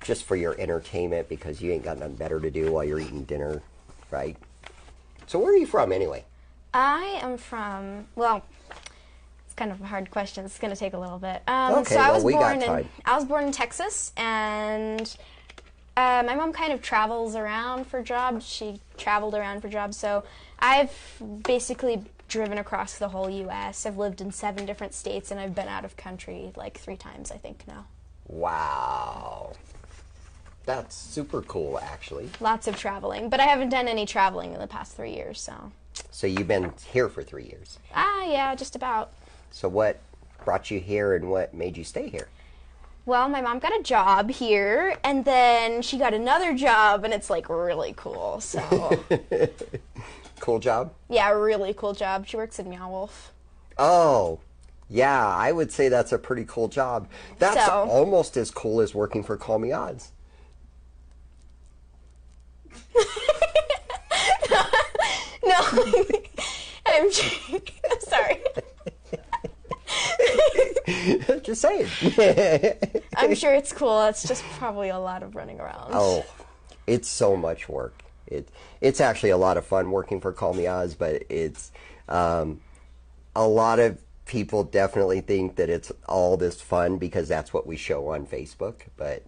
[SPEAKER 1] just for your entertainment because you ain't got nothing better to do while you're eating dinner, right? So where are you from, anyway?
[SPEAKER 6] I am from, well, it's kind of a hard question. It's going to take a little bit.
[SPEAKER 1] Okay,
[SPEAKER 6] so I
[SPEAKER 1] well,
[SPEAKER 6] was
[SPEAKER 1] we got
[SPEAKER 6] born
[SPEAKER 1] time.
[SPEAKER 6] I was born in Texas, and my mom kind of travels around for jobs. She traveled around for jobs, so I've basically driven across the whole U.S. I've lived in 7 different states, and I've been out of country like 3 times, I think, now.
[SPEAKER 1] Wow. That's super cool, actually.
[SPEAKER 6] Lots of traveling, but I haven't done any traveling in the past 3 years, so.
[SPEAKER 1] So you've been here for 3 years.
[SPEAKER 6] Yeah, just about.
[SPEAKER 1] So what brought you here and what made you stay here?
[SPEAKER 6] Well, my mom got a job here, and then she got another job, and it's, like, really cool, so.
[SPEAKER 1] Cool job?
[SPEAKER 6] Yeah, a really cool job. She works in Meow Wolf.
[SPEAKER 1] Oh, yeah, I would say that's a pretty cool job. That's
[SPEAKER 6] So-
[SPEAKER 1] almost as cool as working for Call Me Odds.
[SPEAKER 6] No, I'm sorry.
[SPEAKER 1] Just saying.
[SPEAKER 6] I'm sure it's cool. It's just probably a lot of running around.
[SPEAKER 1] Oh, it's so much work. It's actually a lot of fun working for Call Me Oz, but it's a lot of people definitely think that it's all this fun because that's what we show on Facebook, but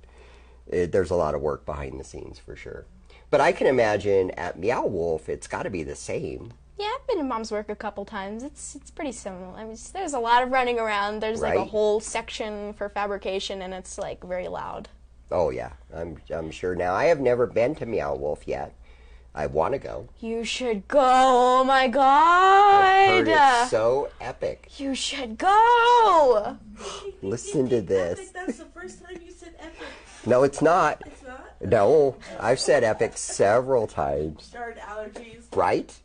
[SPEAKER 1] there's a lot of work behind the scenes for sure. But I can imagine at Meow Wolf, it's got to be the same.
[SPEAKER 6] Yeah, I've been to Mom's work a couple times. It's pretty similar. I mean, there's a lot of running around. There's like a
[SPEAKER 1] Right.
[SPEAKER 6] whole section for fabrication, and it's like very loud.
[SPEAKER 1] Oh yeah, I'm sure. Now I have never been to Meow Wolf yet. I want to go.
[SPEAKER 6] You should go. Oh my god.
[SPEAKER 1] I've heard it's so epic.
[SPEAKER 6] You should go.
[SPEAKER 1] Listen to
[SPEAKER 2] I
[SPEAKER 1] this.
[SPEAKER 2] think that's the first time you said epic.
[SPEAKER 1] No, it's not.
[SPEAKER 2] It's not?
[SPEAKER 1] No, I've said epic several times.
[SPEAKER 2] Started allergies.
[SPEAKER 1] Right?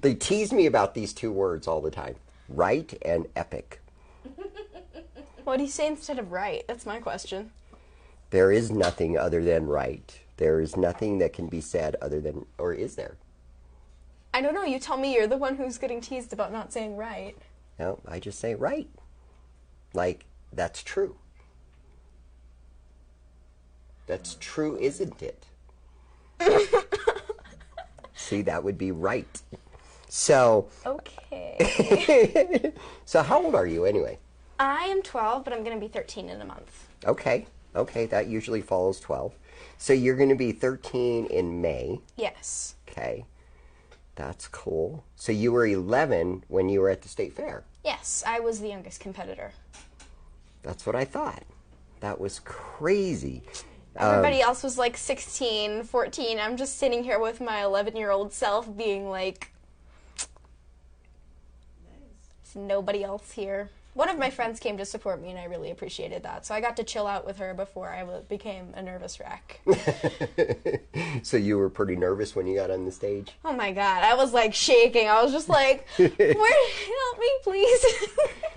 [SPEAKER 1] They tease me about these two words all the time. Right and epic.
[SPEAKER 6] What do you say instead of right? That's my question.
[SPEAKER 1] There is nothing other than right. There is nothing that can be said other than, or is there?
[SPEAKER 6] I don't know. You tell me. You're the one who's getting teased about not saying right.
[SPEAKER 1] No, I just say right. Like, that's true. That's true, isn't it? See, that would be right. So,
[SPEAKER 6] Okay.
[SPEAKER 1] so how old are you anyway?
[SPEAKER 6] I am 12, but I'm going to be 13 in a month.
[SPEAKER 1] Okay, that usually follows 12. So you're going to be 13 in May.
[SPEAKER 6] Yes.
[SPEAKER 1] Okay, that's cool. So you were 11 when you were at the state fair.
[SPEAKER 6] Yes, I was the youngest competitor.
[SPEAKER 1] That's what I thought. That was crazy.
[SPEAKER 6] Everybody else was like 16, 14. I'm just sitting here with my 11-year-old self being like, there's nobody else here. One of my friends came to support me, and I really appreciated that. So I got to chill out with her before I became a nervous wreck.
[SPEAKER 1] So you were pretty nervous when you got on the stage?
[SPEAKER 6] Oh my god, I was like shaking. I was just like, help me, please.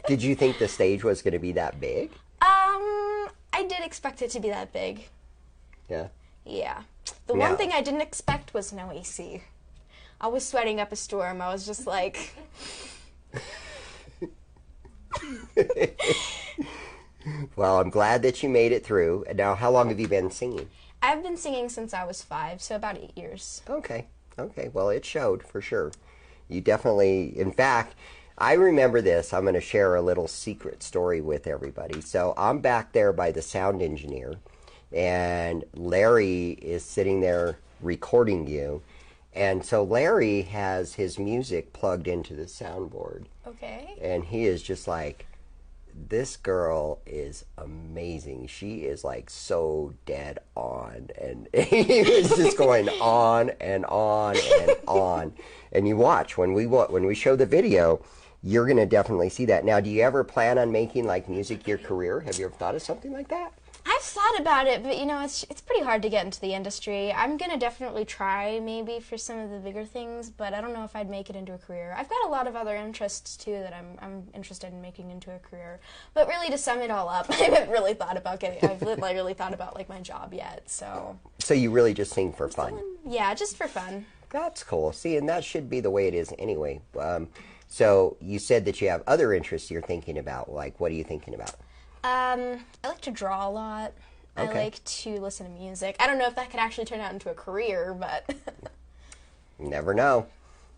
[SPEAKER 1] Did you think the stage was going to be that big?
[SPEAKER 6] I did expect it to be that big.
[SPEAKER 1] Yeah.
[SPEAKER 6] Yeah. The
[SPEAKER 1] Yeah.
[SPEAKER 6] one thing I didn't expect was no AC. I was sweating up a storm. I was just like...
[SPEAKER 1] Well, I'm glad that you made it through. And now, how long have you been singing?
[SPEAKER 6] I've been singing since I was 5, so about 8 years.
[SPEAKER 1] Okay. Well, it showed for sure. You definitely, in fact, I remember this. I'm going to share a little secret story with everybody. So I'm back there by the sound engineer, and Larry is sitting there recording you. And so Larry has his music plugged into the soundboard.
[SPEAKER 6] Okay.
[SPEAKER 1] And he is just like, this girl is amazing. She is like so dead on. And he was just going on and on and on. And you watch, when we show the video, you're going to definitely see that. Now, do you ever plan on making like music your career? Have you ever thought of something like that?
[SPEAKER 6] I've thought about it, but you know, it's pretty hard to get into the industry. I'm gonna definitely try maybe for some of the bigger things, but I don't know if I'd make it into a career. I've got a lot of other interests too that I'm interested in making into a career. But really, to sum it all up, I haven't really thought about I've not really thought about like my job yet. So
[SPEAKER 1] you really just sing for fun?
[SPEAKER 6] Yeah, just for fun.
[SPEAKER 1] That's cool. See, and that should be the way it is anyway. So you said that you have other interests you're thinking about. Like, what are you thinking about?
[SPEAKER 6] I like to draw a lot.
[SPEAKER 1] Okay.
[SPEAKER 6] I like to listen to music. I don't know if that could actually turn out into a career, but...
[SPEAKER 1] Never know.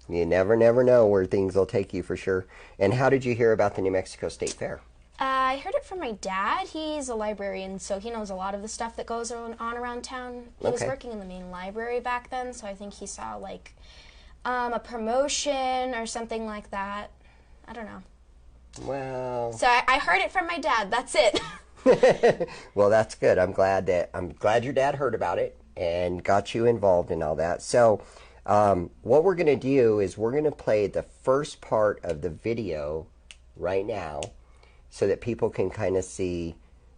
[SPEAKER 1] You never know where things will take you for sure. And how did you hear about the New Mexico State Fair?
[SPEAKER 6] I heard it from my dad. He's a librarian, so he knows a lot of the stuff that goes on around town. He was
[SPEAKER 1] Okay.
[SPEAKER 6] working in the main library back then, so I think he saw, like, a promotion or something like that. I don't know.
[SPEAKER 1] Well,
[SPEAKER 6] So I heard it from my dad. That's it.
[SPEAKER 1] well, that's good. I'm glad your dad heard about it and got you involved in all that. So, what we're going to do is we're going to play the first part of the video right now so that people can kind of see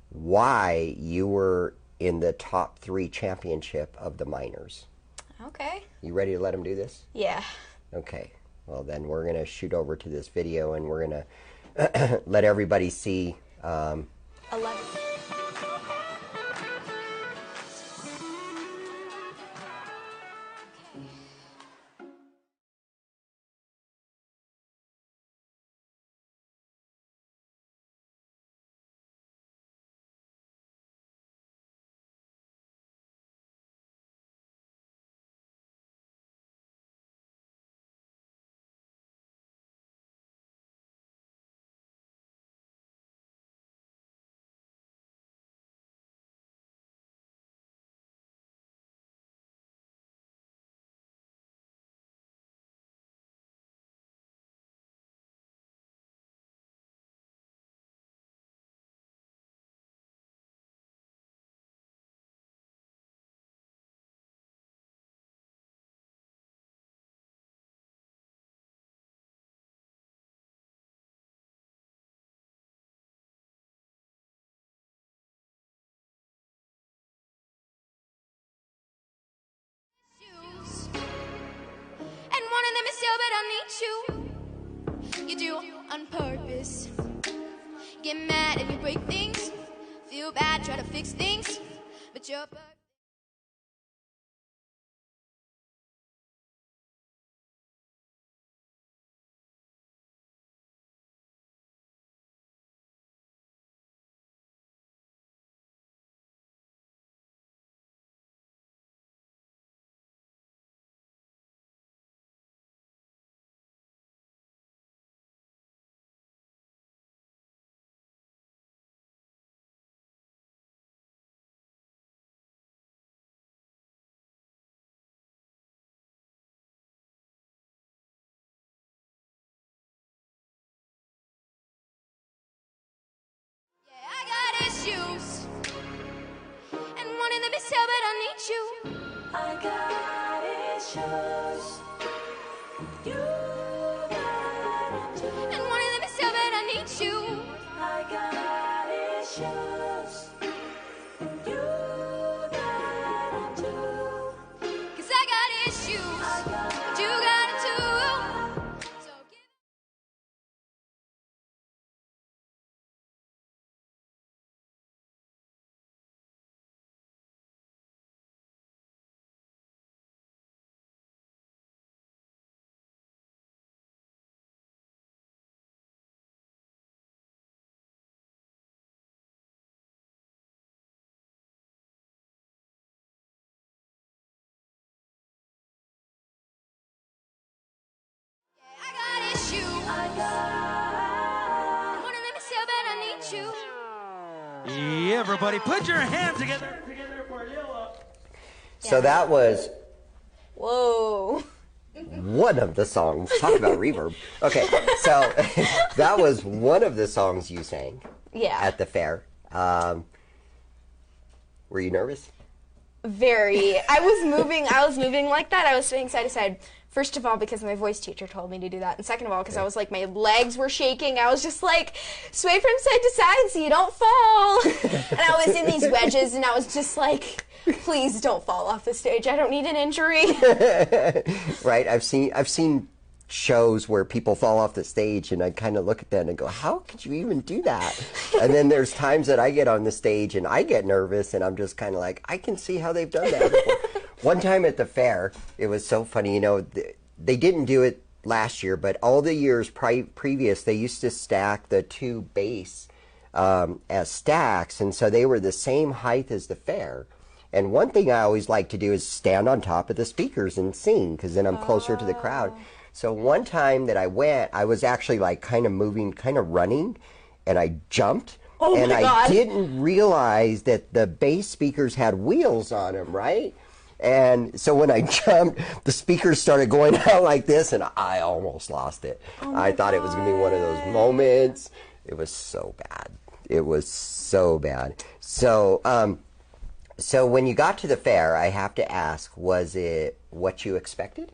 [SPEAKER 1] why you were in the top 3 championship of the minors.
[SPEAKER 6] Okay.
[SPEAKER 1] You ready to let them do this?
[SPEAKER 6] Yeah.
[SPEAKER 1] Okay. Well, then we're going to shoot over to this video and we're going to let everybody see
[SPEAKER 6] 11.
[SPEAKER 7] wanting them still, but I need you. You do on purpose. Get mad and you break things. Feel bad, try to fix things, but you're. I got issues, and wanting them is hell, but I need you.
[SPEAKER 2] I got issues. You got them too.
[SPEAKER 7] And wanting them is hell, but I need you.
[SPEAKER 2] I got issues. You got them too.
[SPEAKER 7] 'Cause I got issues, but you got it too. So give I got issues. And wanting them is hell, but I need you.
[SPEAKER 8] Everybody, put your hands together for Lilla.
[SPEAKER 1] So that was
[SPEAKER 6] Whoa.
[SPEAKER 1] one of the songs. Talk about reverb. Okay, so that was one of the songs you sang
[SPEAKER 6] Yeah.
[SPEAKER 1] at the fair. Were you nervous?
[SPEAKER 6] Very. I was moving like that. I was swaying side to side. First of all, because my voice teacher told me to do that. And second of all, because I was like, my legs were shaking. I was just like, sway from side to side so you don't fall. And I was in these wedges and I was just like, please don't fall off the stage. I don't need an injury.
[SPEAKER 1] Right? I've seen shows where people fall off the stage and I kind of look at them and go, how could you even do that? And then there's times that I get on the stage and I get nervous and I'm just kind of like, I can see how they've done that before. One time at the fair, it was so funny, you know, they didn't do it last year, but all the years previous, they used to stack the two bass as stacks, and so they were the same height as the fair. And one thing I always like to do is stand on top of the speakers and sing, because then I'm closer to the crowd. So one time that I went, I was actually like kind of moving, kind of running, and I jumped.
[SPEAKER 6] Oh
[SPEAKER 1] and
[SPEAKER 6] my
[SPEAKER 1] I
[SPEAKER 6] God.
[SPEAKER 1] didn't realize that the bass speakers had wheels on them, right? And so when I jumped, the speakers started going out like this, and I almost lost it. I thought it was going to be one of those moments. It was so bad. It was so bad. So, so when you got to the fair, I have to ask, was it what you expected?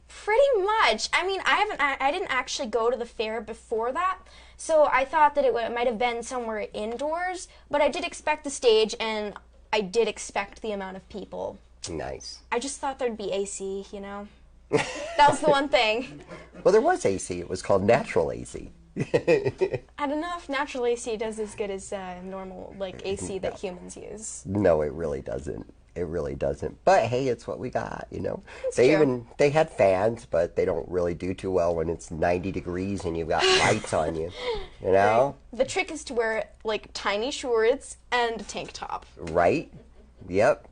[SPEAKER 6] Pretty much. I mean, I didn't actually go to the fair before that, so I thought that it might have been somewhere indoors, but I did expect the stage, and I did expect the amount of people.
[SPEAKER 1] Nice.
[SPEAKER 6] I just thought there'd be AC, you know? That was the one thing.
[SPEAKER 1] Well, there was AC. It was called natural AC.
[SPEAKER 6] I don't know if natural AC does as good as normal, like, AC that humans use.
[SPEAKER 1] No, it really doesn't. It really doesn't. But hey, it's what we got, you know.
[SPEAKER 6] It's
[SPEAKER 1] They
[SPEAKER 6] true.
[SPEAKER 1] they had fans, but they don't really do too well when it's 90 degrees and you've got lights on you. You know?
[SPEAKER 6] The trick is to wear, like, tiny shorts and a tank top.
[SPEAKER 1] Right? Yep.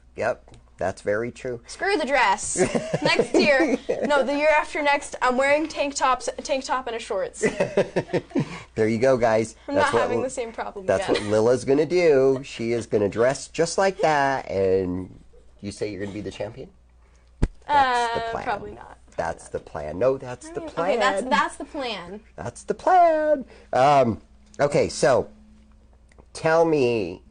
[SPEAKER 1] That's very true.
[SPEAKER 6] Screw the dress. Next year, no, the year after next, I'm wearing a tank top and a shorts.
[SPEAKER 1] There you go, guys.
[SPEAKER 6] I'm not having the same problem
[SPEAKER 1] That's
[SPEAKER 6] again.
[SPEAKER 1] what Lilla's going to do. She is going to dress just like that, and you say you're going to be the champion? That's the plan.
[SPEAKER 6] Probably not.
[SPEAKER 1] That's the plan. No, that's the plan.
[SPEAKER 6] Okay, that's the plan.
[SPEAKER 1] That's the plan. Okay, so tell me,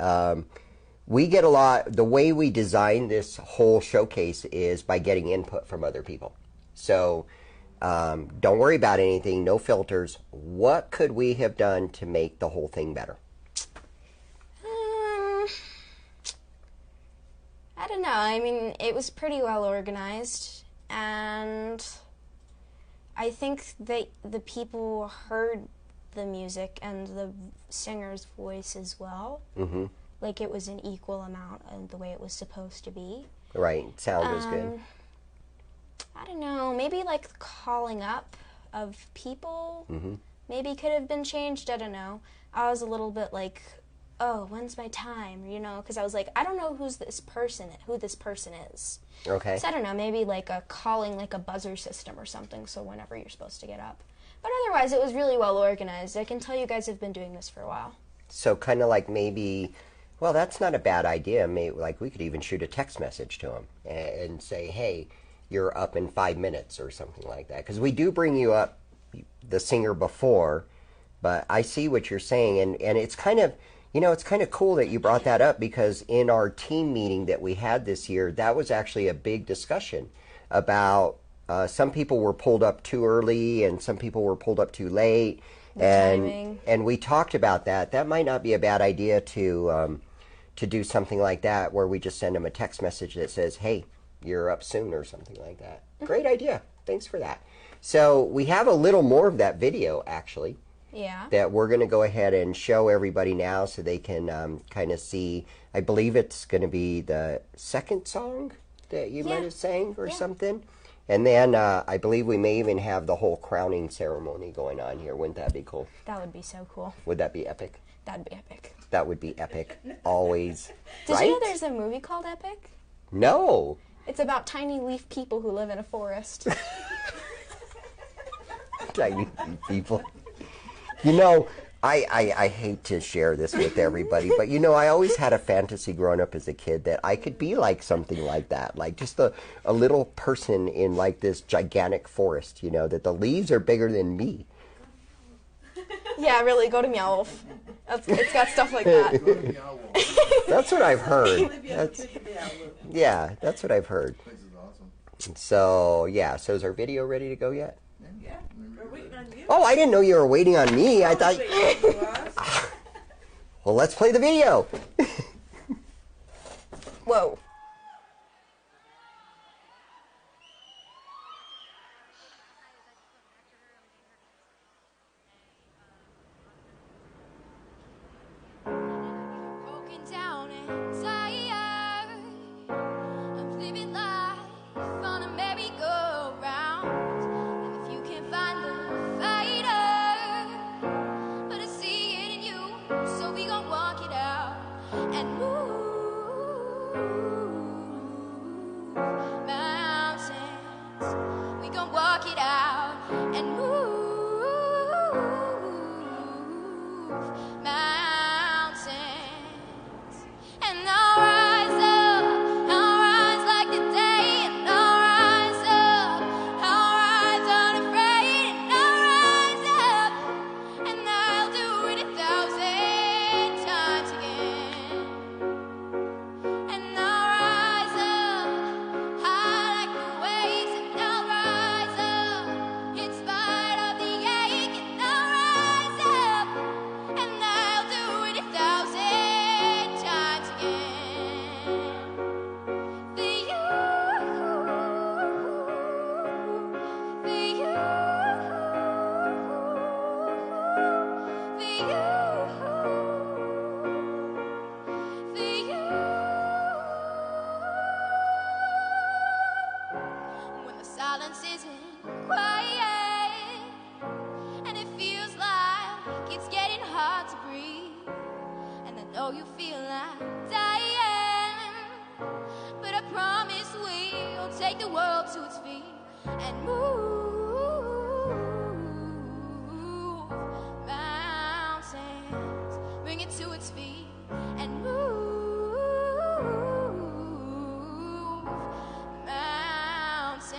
[SPEAKER 1] we get a lot, the way we design this whole showcase is by getting input from other people. So don't worry about anything, no filters. What could we have done to make the whole thing better?
[SPEAKER 6] I don't know. I mean, it was pretty well organized, and I think that the people heard the music and the singer's voice as well.
[SPEAKER 1] Mm-hmm.
[SPEAKER 6] Like it was an equal amount and the way it was supposed to be.
[SPEAKER 1] Right. Sound was good.
[SPEAKER 6] I don't know. Maybe like calling up of people
[SPEAKER 1] Mm-hmm.
[SPEAKER 6] maybe could have been changed. I don't know. I was a little bit like, oh, when's my time? You know, because I was like, I don't know who this person is.
[SPEAKER 1] Okay.
[SPEAKER 6] So I don't know, maybe like a calling, like a buzzer system or something, so whenever you're supposed to get up. But otherwise, it was really well organized. I can tell you guys have been doing this for a while.
[SPEAKER 1] So kind of like maybe, well, that's not a bad idea. Maybe like we could even shoot a text message to them and say, hey, you're up in 5 minutes or something like that. Because we do bring you up, the singer, before, but I see what you're saying, and it's kind of, it's kind of cool that you brought that up, because in our team meeting that we had this year, that was actually a big discussion about some people were pulled up too early and some people were pulled up too late. And we talked about that. That might not be a bad idea to do something like that, where we just send them a text message that says, hey, you're up soon, or something like that. Great idea. Thanks for that. So we have a little more of that video, actually.
[SPEAKER 6] Yeah.
[SPEAKER 1] That we're going to go ahead and show everybody now so they can kind of see. I believe it's going to be the second song that you might have sang or something. And then I believe we may even have the whole crowning ceremony going on here. Wouldn't that be cool?
[SPEAKER 6] That would be so cool.
[SPEAKER 1] Would that be epic?
[SPEAKER 6] That'd be epic.
[SPEAKER 1] That would be epic. Always.
[SPEAKER 6] Did
[SPEAKER 1] right?
[SPEAKER 6] you know there's a movie called Epic?
[SPEAKER 1] No.
[SPEAKER 6] It's about tiny leaf people who live in a forest.
[SPEAKER 1] Tiny people. I hate to share this with everybody, but I always had a fantasy growing up as a kid that I could be like something like that, like just a little person in like this gigantic forest, that the leaves are bigger than me.
[SPEAKER 6] Yeah, really, go to Meow Wolf. It's got stuff like that.
[SPEAKER 1] That's what I've heard. That's what I've heard. So, so is our video ready to go yet?
[SPEAKER 2] Yeah, we're waiting on you.
[SPEAKER 1] Oh, I didn't know you were waiting on me. I thought... Well, let's play the video.
[SPEAKER 6] Whoa.
[SPEAKER 7] Broken down and tired. I'm living life on a merry-go-round. And if you can't find the fighter, but I see it in you, so we gon' walk it out and move mountains. We gon' walk it out and move mountains. And I'll rise up, I'll rise like the day, and I'll rise up, I'll rise unafraid, and I'll rise up, and I'll do it 1,000 times again. And I'll rise up, high like the waves, and I'll rise up, in spite of the ache, and I'll rise up, and I'll do it 1,000 times again. For you, for you, for you. When the silence isn't quiet and it feels like it's getting hard to breathe, and I know you feel like dying, but I promise we'll take the world to its feet and move mountains, bring it to its feet and move mountains.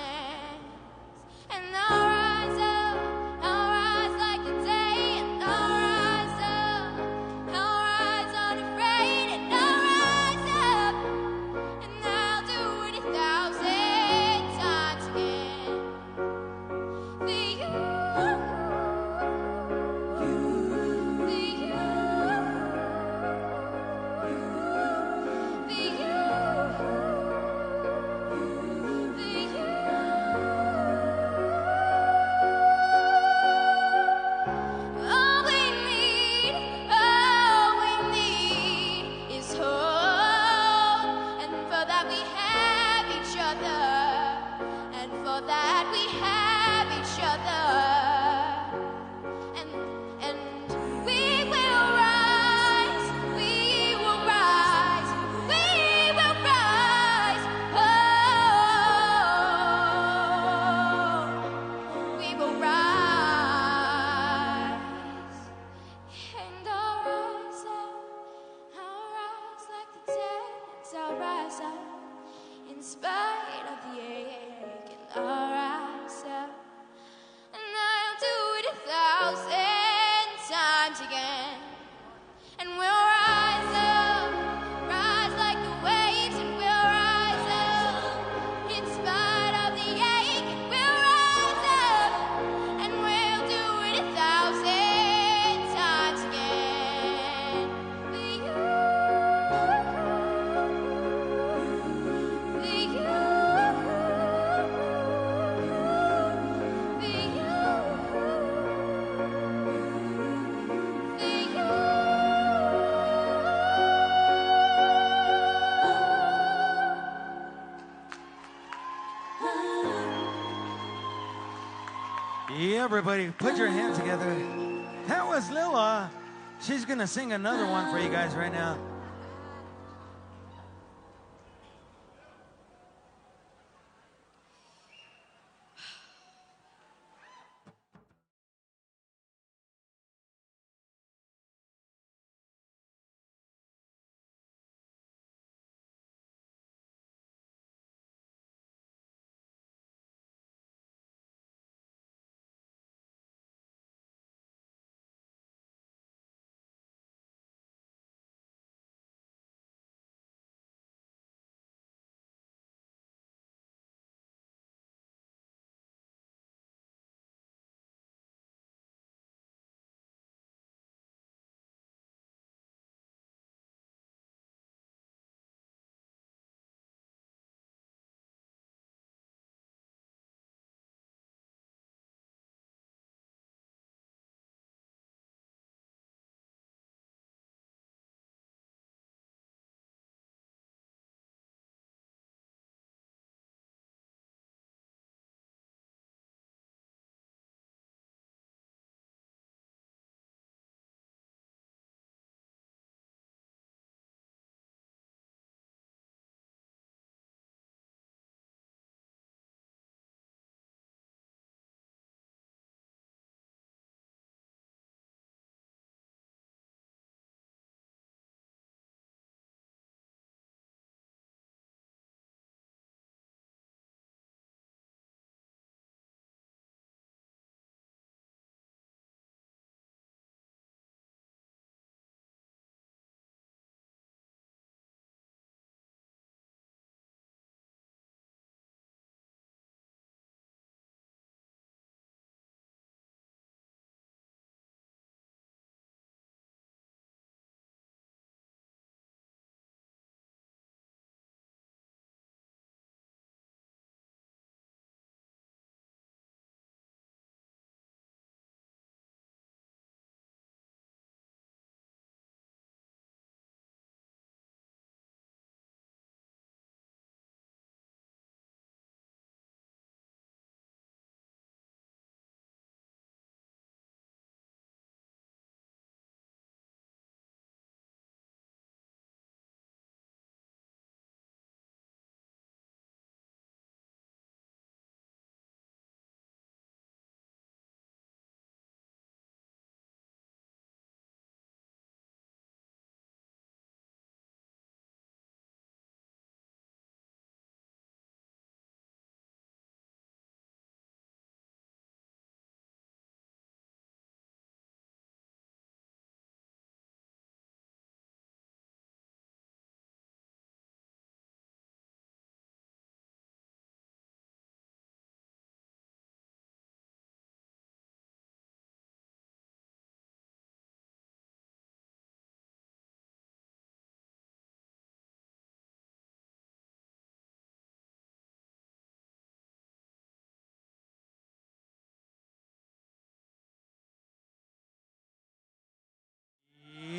[SPEAKER 7] And I'll rise up, I'll rise like the day, and I'll rise up, I'll rise unafraid, and I'll rise up, and I'll do it 1,000 times again. again. And we'll rise like the waves, and we'll rise up in spite of the ache, and we'll rise up, and we'll do it 1,000 times again. For you, for you,
[SPEAKER 8] Yeah, everybody, put your hands together. That was Lilla. She's gonna sing another one for you guys right now.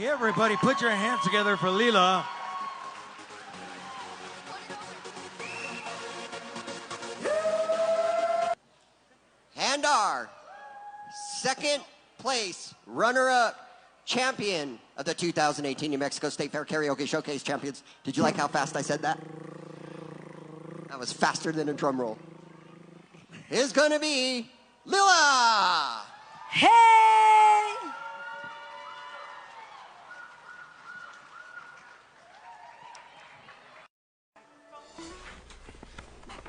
[SPEAKER 8] Everybody, put your hands together for Lilla.
[SPEAKER 1] And our second place runner-up champion of the 2018 New Mexico State Fair Karaoke Showcase Champions. Did you like how fast I said that? That was faster than a drum roll. Is gonna be Lilla!
[SPEAKER 6] Hey!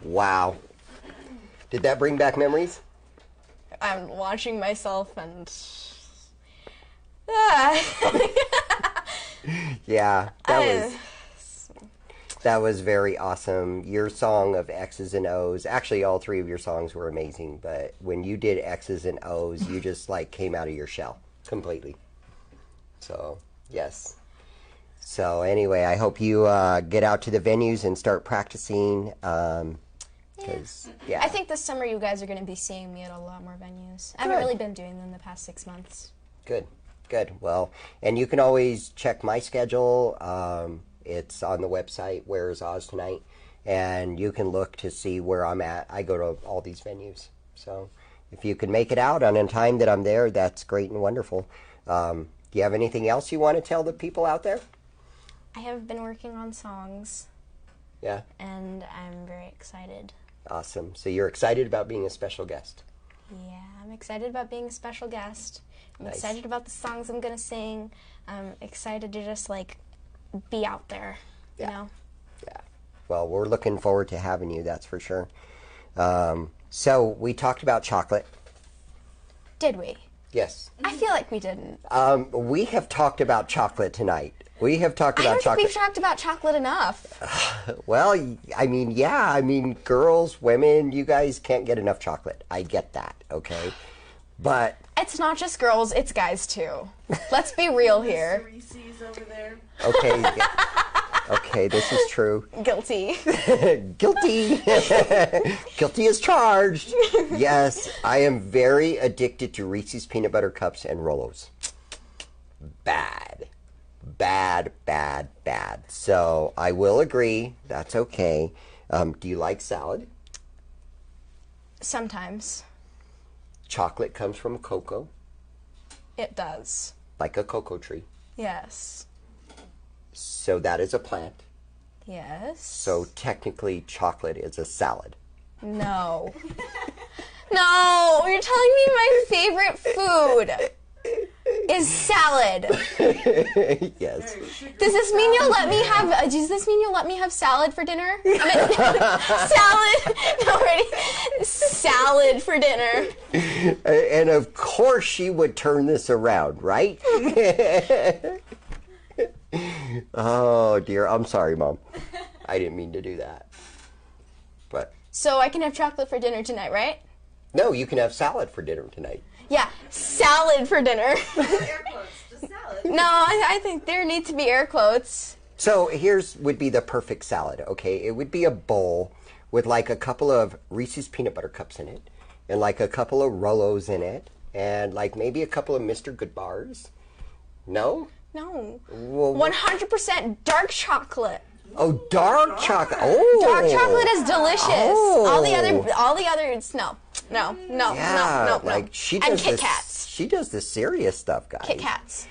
[SPEAKER 1] Wow. Did that bring back memories?
[SPEAKER 6] I'm watching myself and
[SPEAKER 1] Yeah, that was very awesome. Your song of X's and O's, actually all three of your songs were amazing, but when you did X's and O's, you just like came out of your shell completely. So, yes. So anyway, I hope you get out to the venues and start practicing. Yeah.
[SPEAKER 6] I think this summer you guys are going to be seeing me at a lot more venues. I haven't really been doing them the past 6 months.
[SPEAKER 1] Good. Well, and you can always check my schedule. It's on the website, Where is Oz Tonight? And you can look to see where I'm at. I go to all these venues. So if you can make it out on a time that I'm there, that's great and wonderful. Do you have anything else you want to tell the people out there?
[SPEAKER 6] I have been working on songs.
[SPEAKER 1] Yeah.
[SPEAKER 6] And I'm very excited.
[SPEAKER 1] Awesome. So you're excited about being a special guest?
[SPEAKER 6] Yeah, I'm excited about being a special guest. I'm
[SPEAKER 1] Nice.
[SPEAKER 6] excited about the songs I'm going to sing. I'm excited to just, like, be out there, you know?
[SPEAKER 1] Yeah. Well, we're looking forward to having you, that's for sure. So we talked about chocolate.
[SPEAKER 6] Did we?
[SPEAKER 1] Yes.
[SPEAKER 6] I feel like we didn't.
[SPEAKER 1] We have talked about chocolate tonight. We have talked about
[SPEAKER 6] I don't
[SPEAKER 1] chocolate.
[SPEAKER 6] think we've talked about chocolate enough.
[SPEAKER 1] Well, I mean, yeah. I mean, girls, women, you guys can't get enough chocolate. I get that, okay? But
[SPEAKER 6] It's not just girls, it's guys too. Let's be real here.
[SPEAKER 2] Reese's over there.
[SPEAKER 1] okay, okay, this is true.
[SPEAKER 6] Guilty.
[SPEAKER 1] Guilty. Guilty as charged. Yes, I am very addicted to Reese's peanut butter cups and Rolos. Bad. So I will agree. That's okay. Do you like salad?
[SPEAKER 6] Sometimes.
[SPEAKER 1] Chocolate comes from cocoa,
[SPEAKER 6] It does.
[SPEAKER 1] like a cocoa tree.
[SPEAKER 6] Yes.
[SPEAKER 1] So that is a plant.
[SPEAKER 6] Yes.
[SPEAKER 1] So technically, chocolate is a salad.
[SPEAKER 6] No. No, you're telling me my favorite food is salad.
[SPEAKER 1] Yes.
[SPEAKER 6] Does this mean you'll let me have? Does this mean you'll let me have salad for dinner? I mean, salad. No, ready? Salad for dinner.
[SPEAKER 1] And of course, she would turn this around, right? Oh dear, I'm sorry, Mom. I didn't mean to do that. But
[SPEAKER 6] So I can have chocolate for dinner tonight, right?
[SPEAKER 1] no, you can have salad for dinner tonight.
[SPEAKER 6] Yeah, salad for dinner.
[SPEAKER 2] Air quotes, just salad.
[SPEAKER 6] No, I think there need to be air quotes.
[SPEAKER 1] So here's would be the perfect salad, okay? It would be a bowl with like a couple of Reese's peanut butter cups in it, and like a couple of Rolos in it, and like maybe a couple of Mr. Good bars. No?
[SPEAKER 6] No.
[SPEAKER 1] Well,
[SPEAKER 6] 100% dark chocolate.
[SPEAKER 1] oh, dark chocolate. Oh,
[SPEAKER 6] Dark chocolate is delicious.
[SPEAKER 1] Oh.
[SPEAKER 6] All the others, no.
[SPEAKER 1] Yeah, like she does
[SPEAKER 6] And Kit
[SPEAKER 1] this.
[SPEAKER 6] Kats.
[SPEAKER 1] She does the serious stuff, guys.
[SPEAKER 6] Kit Kats.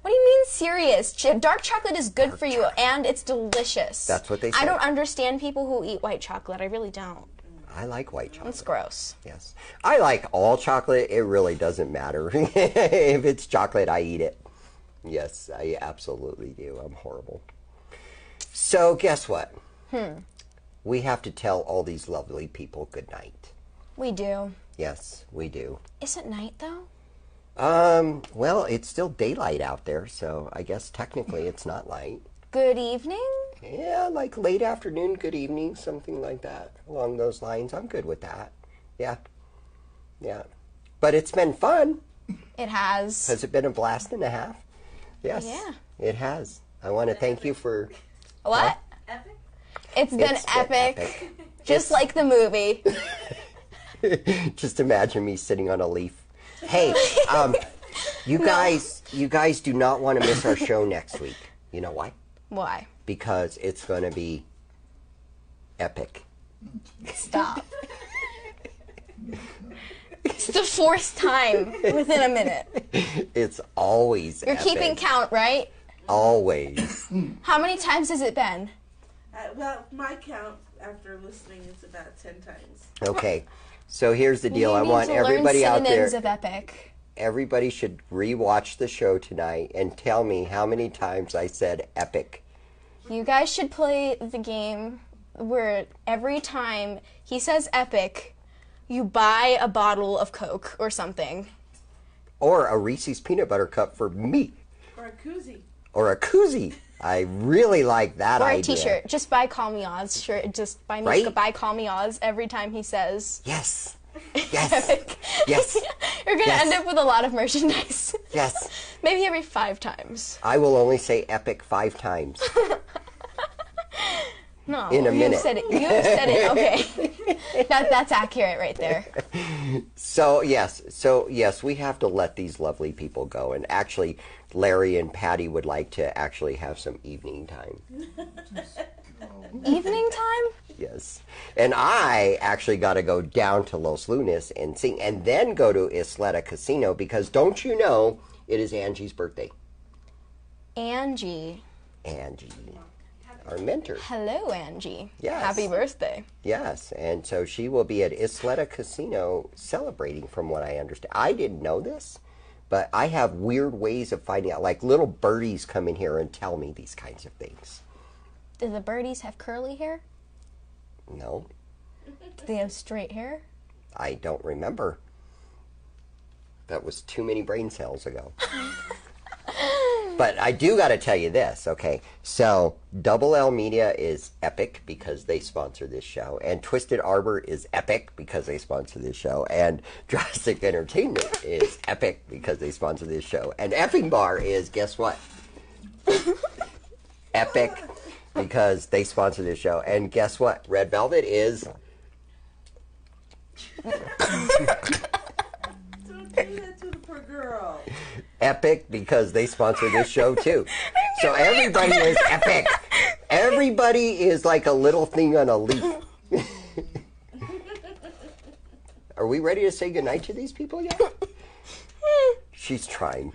[SPEAKER 6] What do you mean serious? Dark chocolate is good for you, and it's delicious.
[SPEAKER 1] That's what they
[SPEAKER 6] I
[SPEAKER 1] say.
[SPEAKER 6] don't understand people who eat white chocolate. I really don't.
[SPEAKER 1] I like white chocolate.
[SPEAKER 6] It's gross.
[SPEAKER 1] Yes. I like all chocolate. It really doesn't matter. If it's chocolate, I eat it. Yes, I absolutely do. I'm horrible. So, guess what? We have to tell all these lovely people good night.
[SPEAKER 6] We do.
[SPEAKER 1] Yes, we do.
[SPEAKER 6] Is it night, though?
[SPEAKER 1] Well, it's still daylight out there, so I guess technically it's not light.
[SPEAKER 6] Good evening?
[SPEAKER 1] Yeah, like late afternoon, good evening, something like that. Along those lines. I'm good with that. Yeah. Yeah. But it's been fun.
[SPEAKER 6] It has.
[SPEAKER 1] Has it been a blast and a half? Yes.
[SPEAKER 6] Yeah.
[SPEAKER 1] It has. I want to thank you for...
[SPEAKER 6] What?
[SPEAKER 2] Epic?
[SPEAKER 6] It's been epic. Just like the movie.
[SPEAKER 1] Just imagine me sitting on a leaf. Hey, you guys do not want to miss our show next week. You know why?
[SPEAKER 6] Why?
[SPEAKER 1] Because it's going to be epic.
[SPEAKER 6] Stop. It's the fourth time within a minute.
[SPEAKER 1] It's always
[SPEAKER 6] You're
[SPEAKER 1] epic.
[SPEAKER 6] keeping count, right?
[SPEAKER 1] Always.
[SPEAKER 6] How many times has it been?
[SPEAKER 2] Well, my count after listening is about 10 times.
[SPEAKER 1] Okay. So here's the deal.
[SPEAKER 6] You
[SPEAKER 1] I
[SPEAKER 6] need
[SPEAKER 1] want
[SPEAKER 6] to
[SPEAKER 1] everybody
[SPEAKER 6] learn
[SPEAKER 1] out there...
[SPEAKER 6] synonyms of epic.
[SPEAKER 1] Everybody should rewatch the show tonight and tell me how many times I said epic.
[SPEAKER 6] You guys should play the game where every time he says epic, you buy a bottle of Coke or something.
[SPEAKER 1] Or a Reese's peanut butter cup for me.
[SPEAKER 2] Or a koozie.
[SPEAKER 1] Or a koozie. I really like that
[SPEAKER 6] Or
[SPEAKER 1] idea.
[SPEAKER 6] a T-shirt. Just buy Call Me Oz shirt. Just buy me
[SPEAKER 1] Right?
[SPEAKER 6] buy Call Me Oz every time he says.
[SPEAKER 1] Yes. Yes. Yes.
[SPEAKER 6] You're gonna
[SPEAKER 1] Yes.
[SPEAKER 6] end up with a lot of merchandise.
[SPEAKER 1] Yes.
[SPEAKER 6] Maybe every 5 times.
[SPEAKER 1] I will only say epic 5 times.
[SPEAKER 6] No,
[SPEAKER 1] In a minute.
[SPEAKER 6] You said it. Okay, that's accurate right there.
[SPEAKER 1] So yes, we have to let these lovely people go. And actually, Larry and Patty would like to actually have some evening time.
[SPEAKER 6] Evening time?
[SPEAKER 1] Yes. And I actually got to go down to Los Lunas and sing, and then go to Isleta Casino because don't you know it is Angie's birthday?
[SPEAKER 6] Angie.
[SPEAKER 1] Angie, our mentor.
[SPEAKER 6] Hello, Angie.
[SPEAKER 1] Yes.
[SPEAKER 6] Happy birthday.
[SPEAKER 1] Yes, and so she will be at Isleta Casino celebrating, from what I understand. I didn't know this, but I have weird ways of finding out. Like little birdies come in here and tell me these kinds of things.
[SPEAKER 6] Do the birdies have curly hair?
[SPEAKER 1] No,
[SPEAKER 6] Do they have straight hair?
[SPEAKER 1] I don't remember. That was too many brain cells ago. But I do got to tell you this, okay? So, Double L Media is epic because they sponsor this show, and Twisted Arbor is epic because they sponsor this show, and Drastic Entertainment is epic because they sponsor this show, and Effing Bar is, guess what? Epic because they sponsor this show, and guess what? Red Velvet is...
[SPEAKER 2] Don't do that to the poor girl.
[SPEAKER 1] Epic because they sponsor this show too. So everybody is epic. Everybody is like a little thing on a leaf. Are we ready to say goodnight to these people yet? She's trying.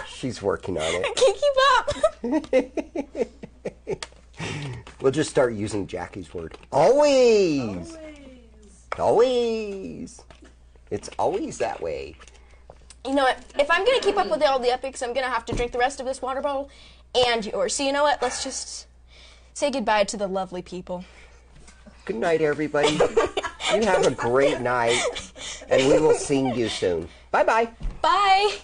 [SPEAKER 1] She's working on it.
[SPEAKER 6] I can't keep up.
[SPEAKER 1] We'll just start using Jackie's word. Always. Always. It's always that way.
[SPEAKER 6] You know what? If I'm going to keep up with all the epics, I'm going to have to drink the rest of this water bottle and yours. So you know what? Let's just say goodbye to the lovely people.
[SPEAKER 1] Good night, everybody. You have a great night, and we will see you soon. Bye-bye.
[SPEAKER 6] Bye.